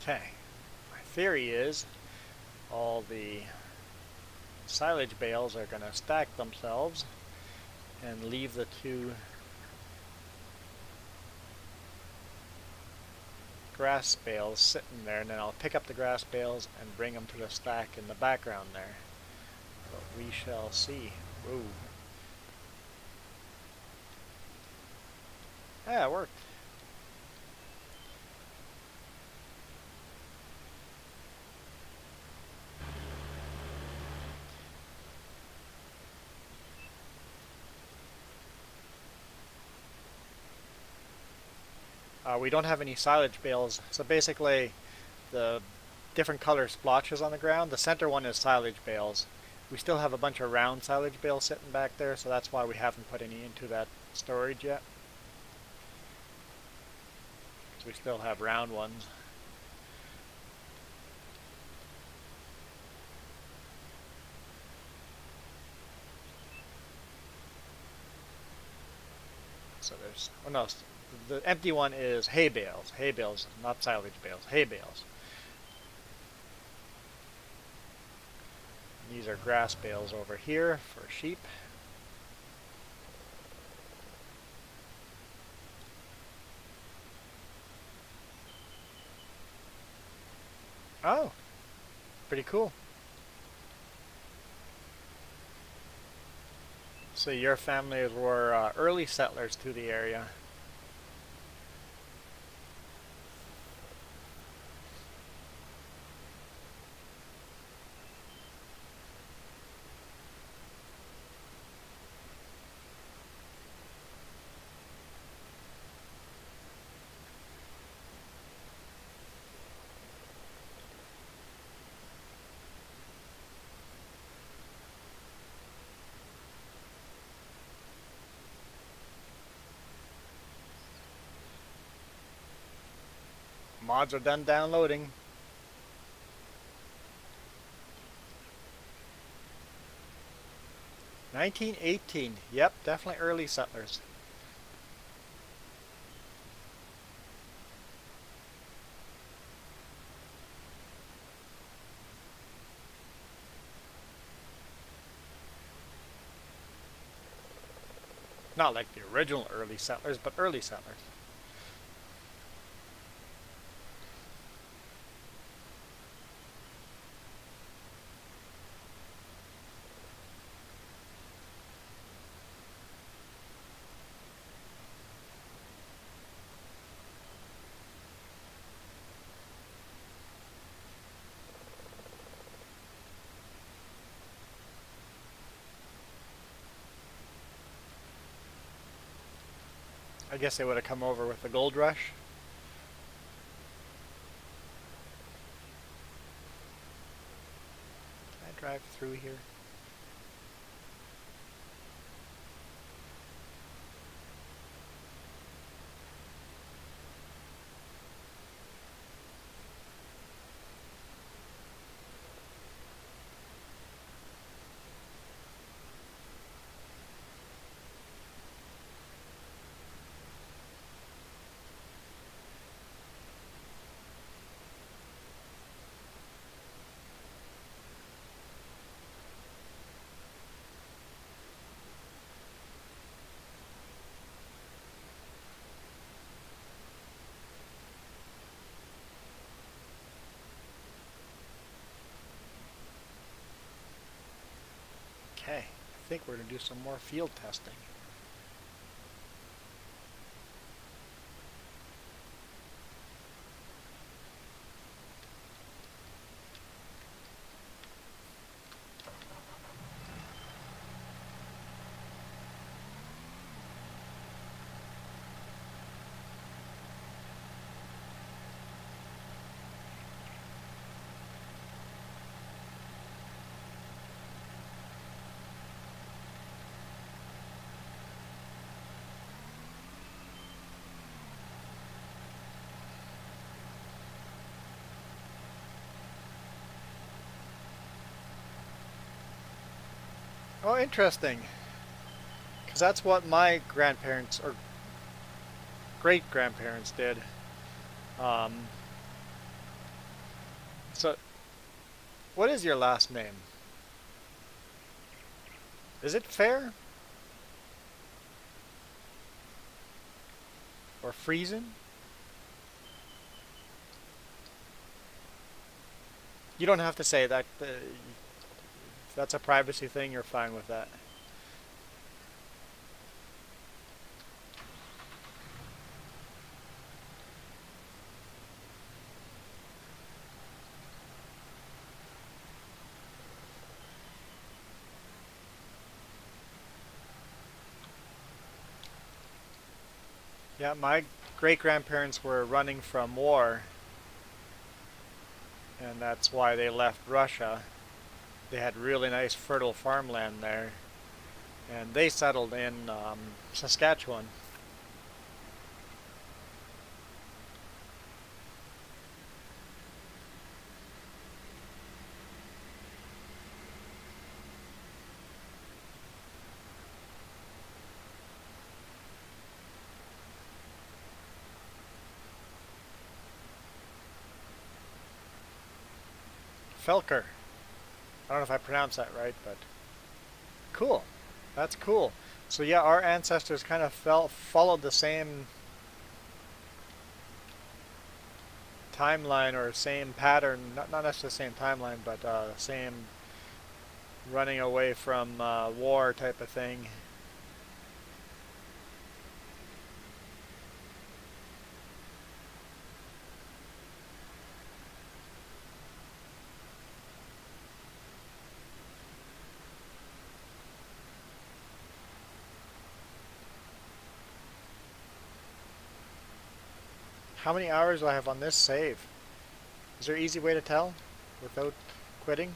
Okay. My theory is all the silage bales are going to stack themselves and leave the two grass bales sitting there, and then I'll pick up the grass bales and bring them to the stack in the background there. But we shall see. Whoa. Yeah, it worked. We don't have any silage bales, so basically the different color splotches on the ground, the center one is silage bales. We still have a bunch of round silage bales sitting back there, so that's why we haven't put any into that storage yet. Because we still have round ones. So there's, oh no, the empty one is hay bales, not silage bales, hay bales. And these are grass bales over here for sheep. Oh, pretty cool. So your families were early settlers to the area. Mods are done downloading. (1918). Yep, definitely early settlers. Not like the original early settlers, but early settlers. I guess they would have come over with the gold rush. Can I drive through here? Okay, I think we're going to do some more field testing. Oh, interesting. Because that's what my grandparents or great grandparents did. Um, So, what is your last name? Is it Fair or Friesen? You don't have to say that. If that's a privacy thing, you're fine with that. Yeah, my great-grandparents were running from war, and that's why they left Russia. They had really nice fertile farmland there, and they settled in Saskatchewan. Felker. I don't know if I pronounced that right, but cool. That's cool. So yeah, our ancestors kind of followed the same timeline or same pattern, not necessarily the same timeline, but same running away from war type of thing. How many hours do I have on this save? Is there an easy way to tell without quitting?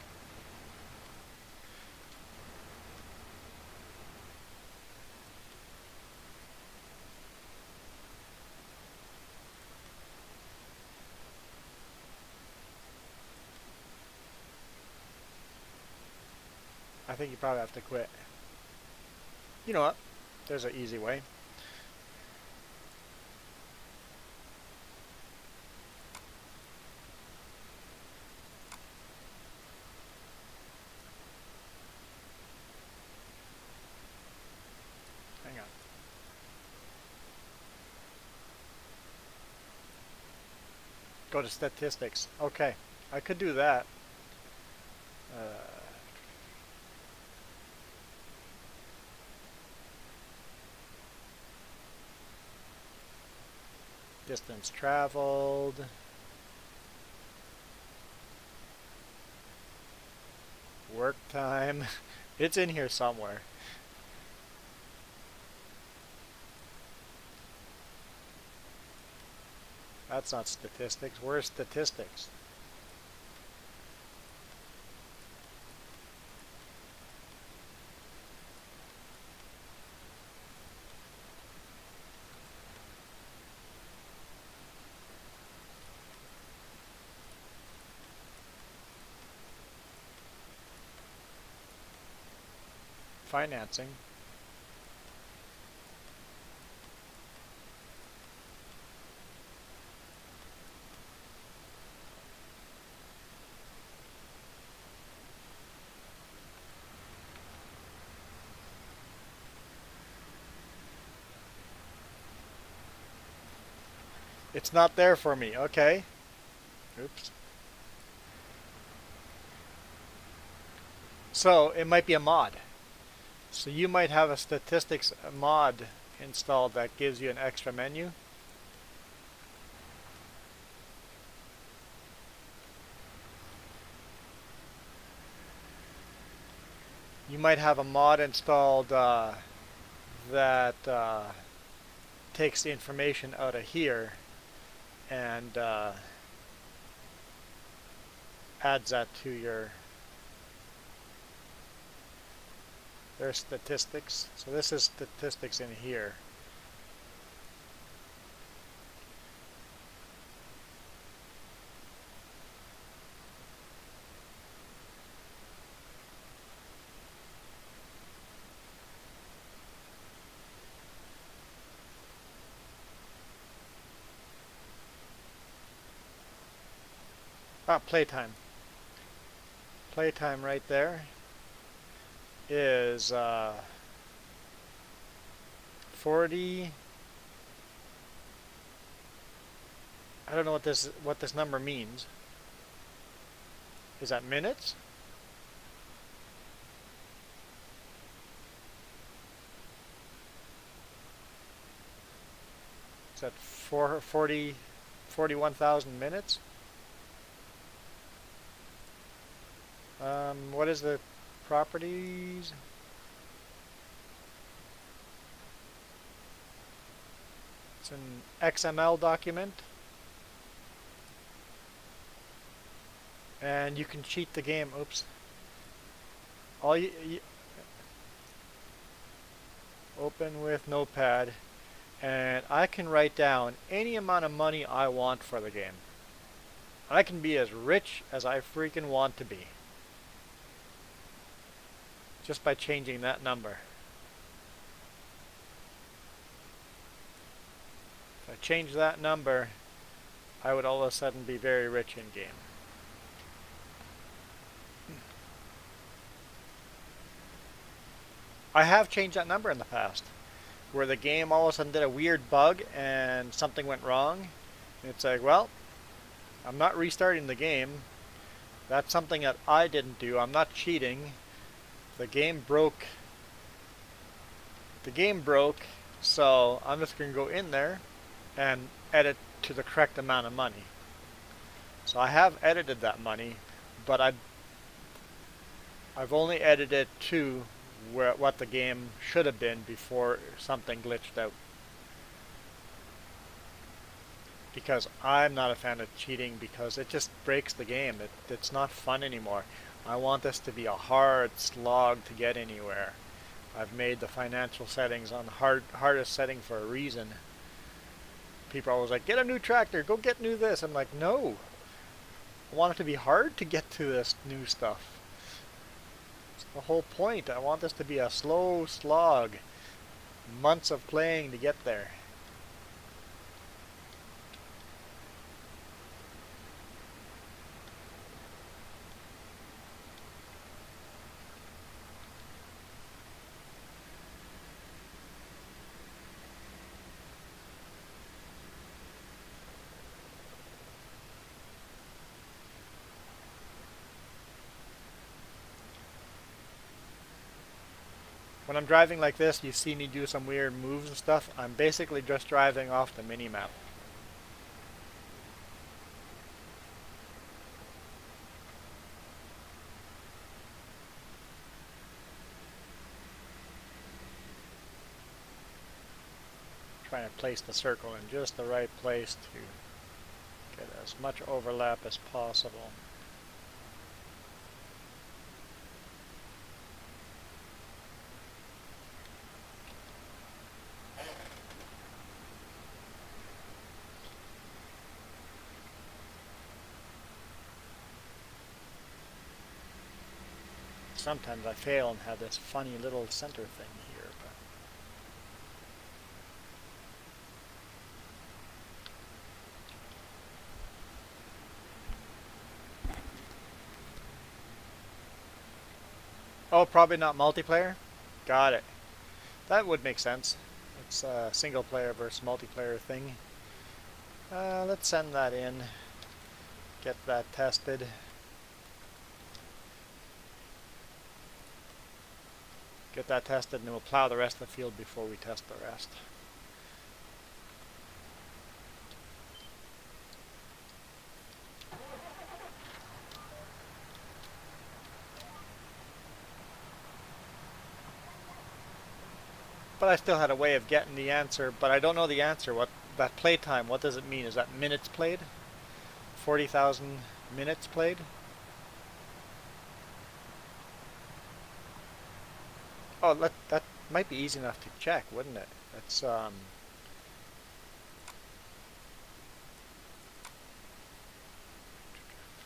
I think you probably have to quit. You know what? There's an easy way. Hang on. Go to statistics. Okay, I could do that. Uh, Distance traveled. Work time. It's in here somewhere. That's not statistics. Where's statistics? Financing. It's not there for me. Okay. Oops. So it might be a mod. So you might have a statistics mod installed that gives you an extra menu. You might have a mod installed that takes the information out of here and adds that to your there's statistics. So this is statistics in here. Playtime. Playtime right there is 40. I don't know what this number means. Is that minutes? Is that 41,000 minutes? What is the properties? It's an XML document. And you can cheat the game. Oops. All you open with Notepad, and I can write down any amount of money I want for the game. I can be as rich as I freaking want to be, just by changing that number. If I change that number, I would all of a sudden be very rich in game. I have changed that number in the past, where the game all of a sudden did a weird bug and something went wrong. And it's like, well, I'm not restarting the game. That's something that I didn't do. I'm not cheating. The game broke. The game broke, so I'm just going to go in there and edit to the correct amount of money. So I have edited that money, but I've only edited to what the game should have been before something glitched out. Because I'm not a fan of cheating, because it just breaks the game. It's not fun anymore. I want this to be a hard slog to get anywhere. I've made the financial settings on the hardest setting for a reason. People are always like, get a new tractor, go get new this. I'm like, no. I want it to be hard to get to this new stuff. It's the whole point. I want this to be a slow slog. Months of playing to get there. When I'm driving like this, you see me do some weird moves and stuff. I'm basically just driving off the mini-map. Trying to place the circle in just the right place to get as much overlap as possible. Sometimes I fail and have this funny little center thing here, but oh, probably not multiplayer? Got it. That would make sense. It's a single player versus multiplayer thing. Let's send that in. Get that tested. Get that tested, and then we'll plow the rest of the field before we test the rest. But I still had a way of getting the answer, but I don't know the answer. What that playtime, what does it mean? Is that minutes played? 40,000 minutes played? Oh, that might be easy enough to check, wouldn't it? That's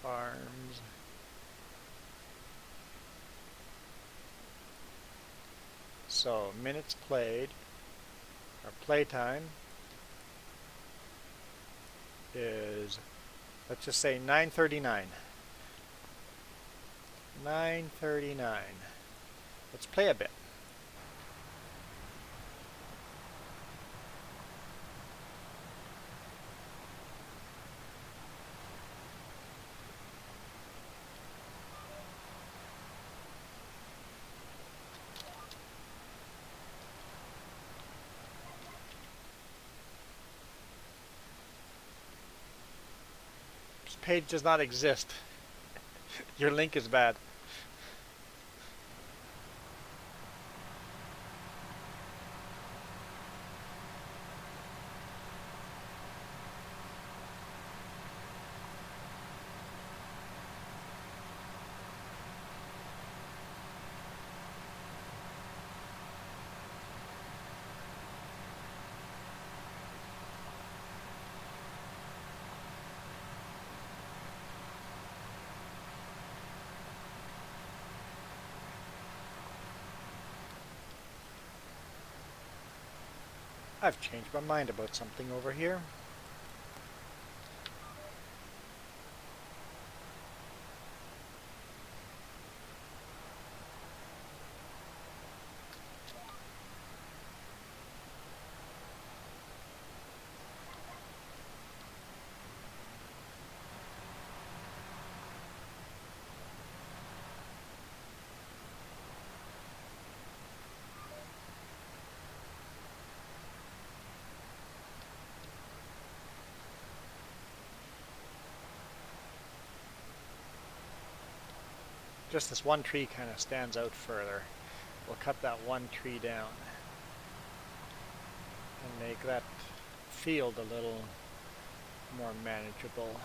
farms. So minutes played, or playtime, is Let's just say 9:39. 9:39. Let's play a bit. This page does not exist. Your link is bad. I've changed my mind about something over here. Just this one tree kind of stands out further. We'll cut that one tree down and make that field a little more manageable.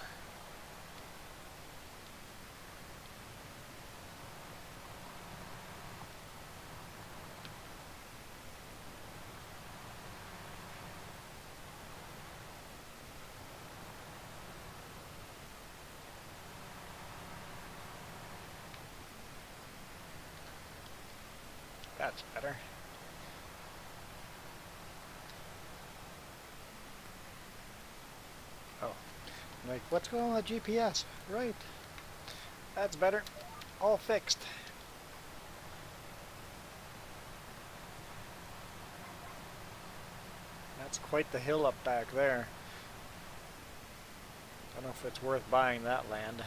That's better. Oh, I'm like, what's going on with GPS? Right. That's better. All fixed. That's quite the hill up back there. Don't know if it's worth buying that land.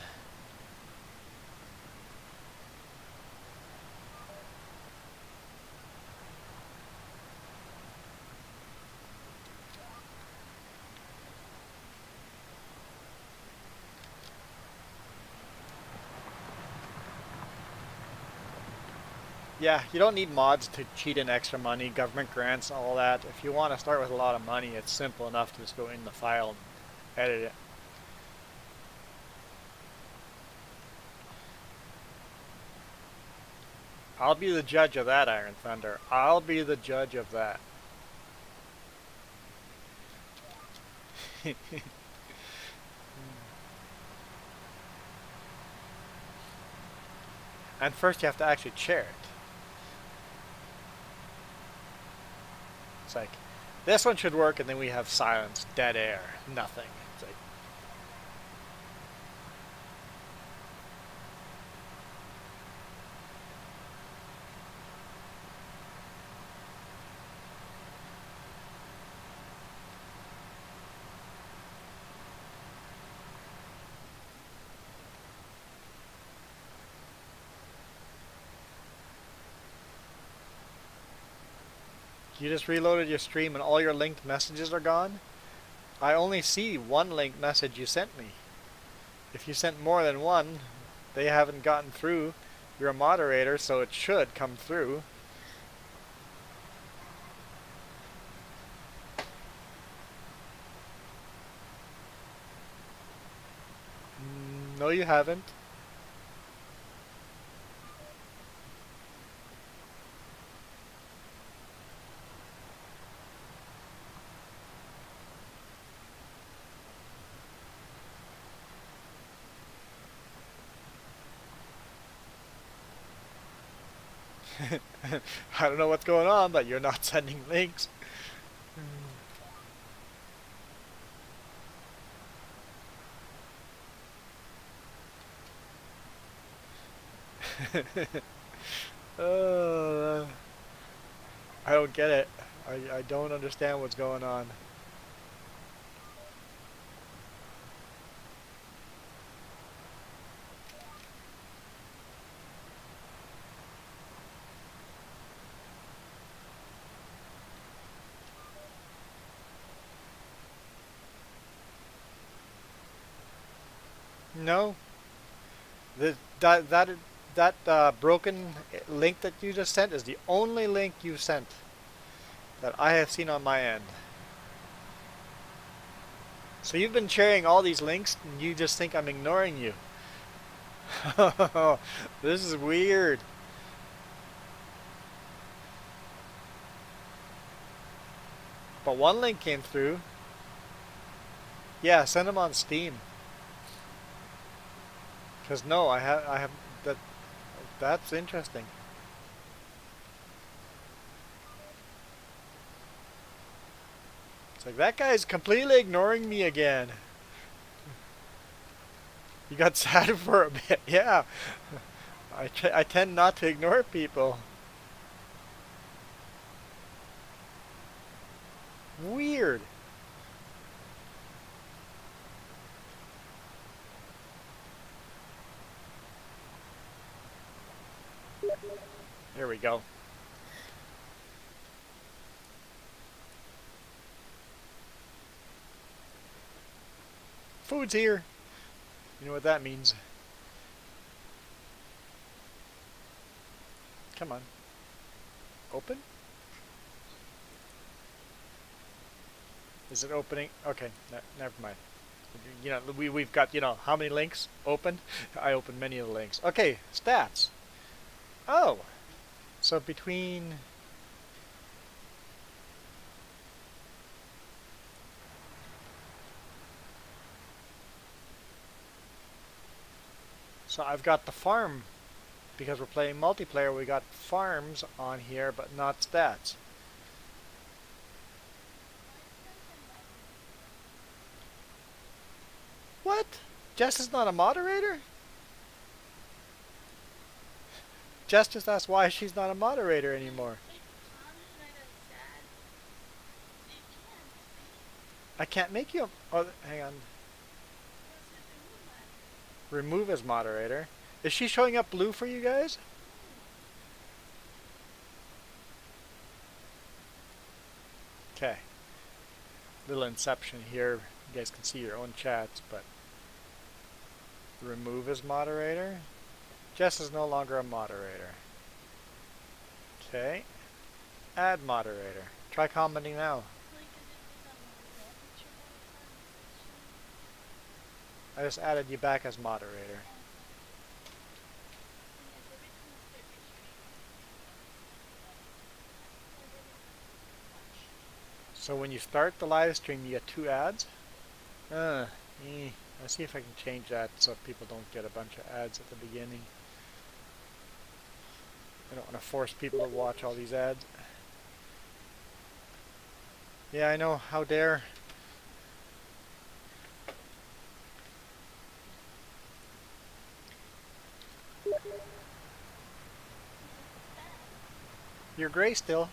Yeah, you don't need mods to cheat in extra money, government grants, all that. If you want to start with a lot of money, it's simple enough to just go in the file and edit it. I'll be the judge of that, Iron Thunder. I'll be the judge of that. And first you have to actually chair it. It's like, this one should work, and then we have silence, dead air, nothing. It's like, you just reloaded your stream and all your linked messages are gone? I only see one linked message you sent me. If you sent more than one, they haven't gotten through. You're a moderator, so it should come through. No, you haven't. I don't know what's going on, but you're not sending links. uh, I don't get it. I don't understand what's going on. No, the, that broken link that you just sent is the only link you sent that I have seen on my end. So you've been sharing all these links and you just think I'm ignoring you. This is weird. But one link came through. Yeah, send them on Steam. Cause no, I have that. That's interesting. It's like that guy's completely ignoring me again. You got sad for a bit, yeah. I tend not to ignore people. Weird. There we go. Food's here. You know what that means. Come on. Open? Is it opening? Okay, never mind. You know, we've got, you know, how many links open? I opened many of the links. Okay, stats. Oh, so between... So I've got the farm, because we're playing multiplayer, we got farms on here, but not stats. What? Jess is not a moderator? Jess just asked why she's not a moderator anymore. I can't make you a... Oh, hang on. Remove as moderator. Is she showing up blue for you guys? Okay. Little inception here. You guys can see your own chats, but... Remove as moderator. Jess is no longer a moderator. Okay. Add moderator. Try commenting now. I just added you back as moderator. So when you start the live stream, you get 2 ads. Let's see if I can change that so people don't get a bunch of ads at the beginning. I don't want to force people to watch all these ads. Yeah, I know. How dare. You're gray still.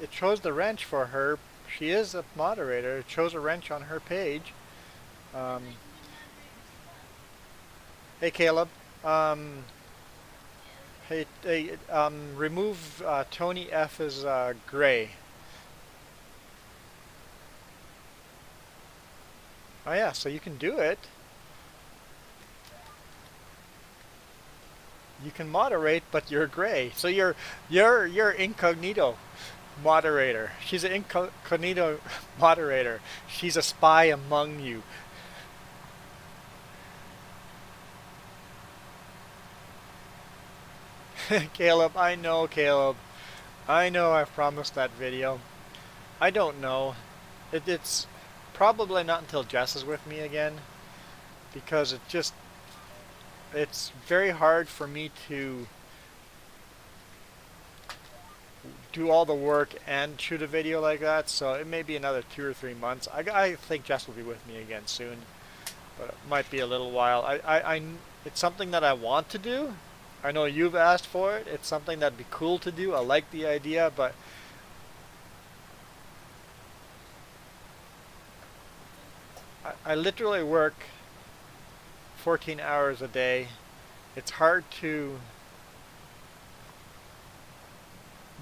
It shows the wrench for her. She is a moderator. It shows a wrench on her page. Hey Caleb. Remove Tony F as gray. Oh yeah, so you can do it. You can moderate, but you're gray. So you're incognito moderator. She's an incognito moderator. She's a spy among you. Caleb, I know, Caleb. I know I've promised that video. I don't know. It's probably not until Jess is with me again, because it's very hard for me to do all the work and shoot a video like that, so it may be another 2 or 3 months. I think Jess will be with me again soon. but it might be a little while. It's something that I want to do. I know you've asked for it. It's something that'd be cool to do. I like the idea, but I literally work 14 hours a day. It's hard to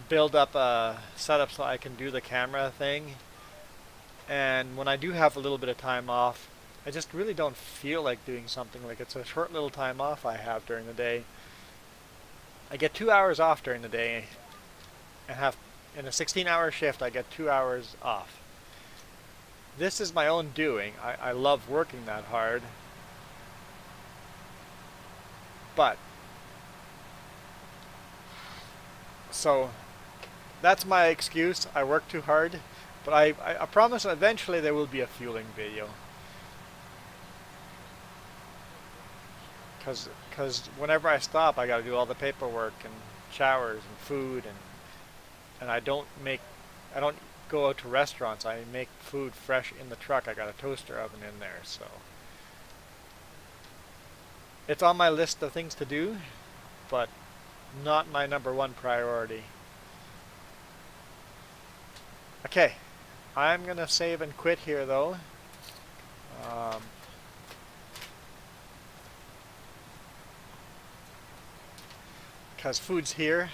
build up a setup so I can do the camera thing. And when I do have a little bit of time off, I just really don't feel like doing something. Like, it's a short little time off I have during the day. I get 2 hours off during the day and have, in a 16-hour shift, I get 2 hours off. This is my own doing. I love working that hard. But, so, that's my excuse. I work too hard. But I promise eventually there will be a fueling video. Because whenever I stop, I got to do all the paperwork and showers and food, and I don't go out to restaurants. I make food fresh in the truck. I got a toaster oven in there, so it's on my list of things to do, but not my #1 priority. Okay, I'm gonna save and quit here though. Because food's here.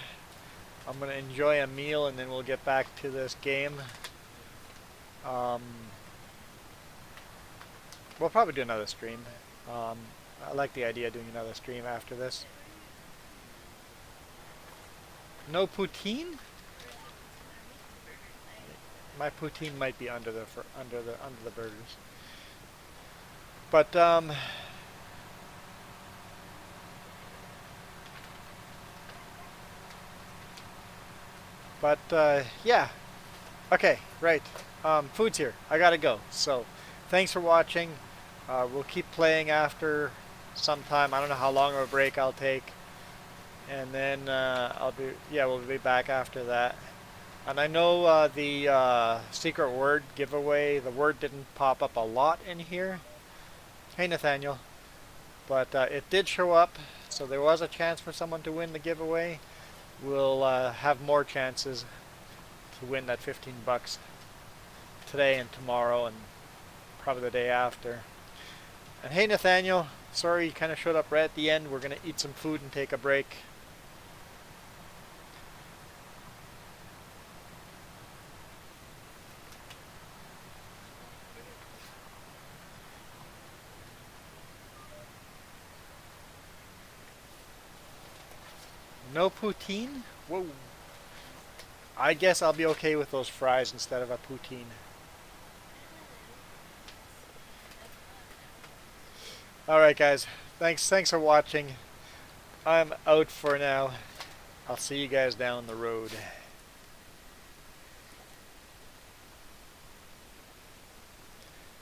I'm going to enjoy a meal and then we'll get back to this game. We'll probably do another stream. I like the idea of doing another stream after this. No poutine? My poutine might be under the burgers. But yeah. Okay, right. Food's here. I gotta go. So, thanks for watching. We'll keep playing after sometime. I don't know how long of a break I'll take. And then we'll be back after that. And I know the secret word giveaway, the word didn't pop up a lot in here. Hey Nathaniel. But it did show up, so there was a chance for someone to win the giveaway. We'll have more chances to win that 15 bucks today and tomorrow and probably the day after. And hey Nathaniel, sorry you kind of showed up right at the end. We're going to eat some food and take a break. No poutine? Whoa. I guess I'll be okay with those fries instead of a poutine. Alright guys, thanks for watching. I'm out for now. I'll see you guys down the road.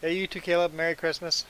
Hey you too, Caleb, Merry Christmas.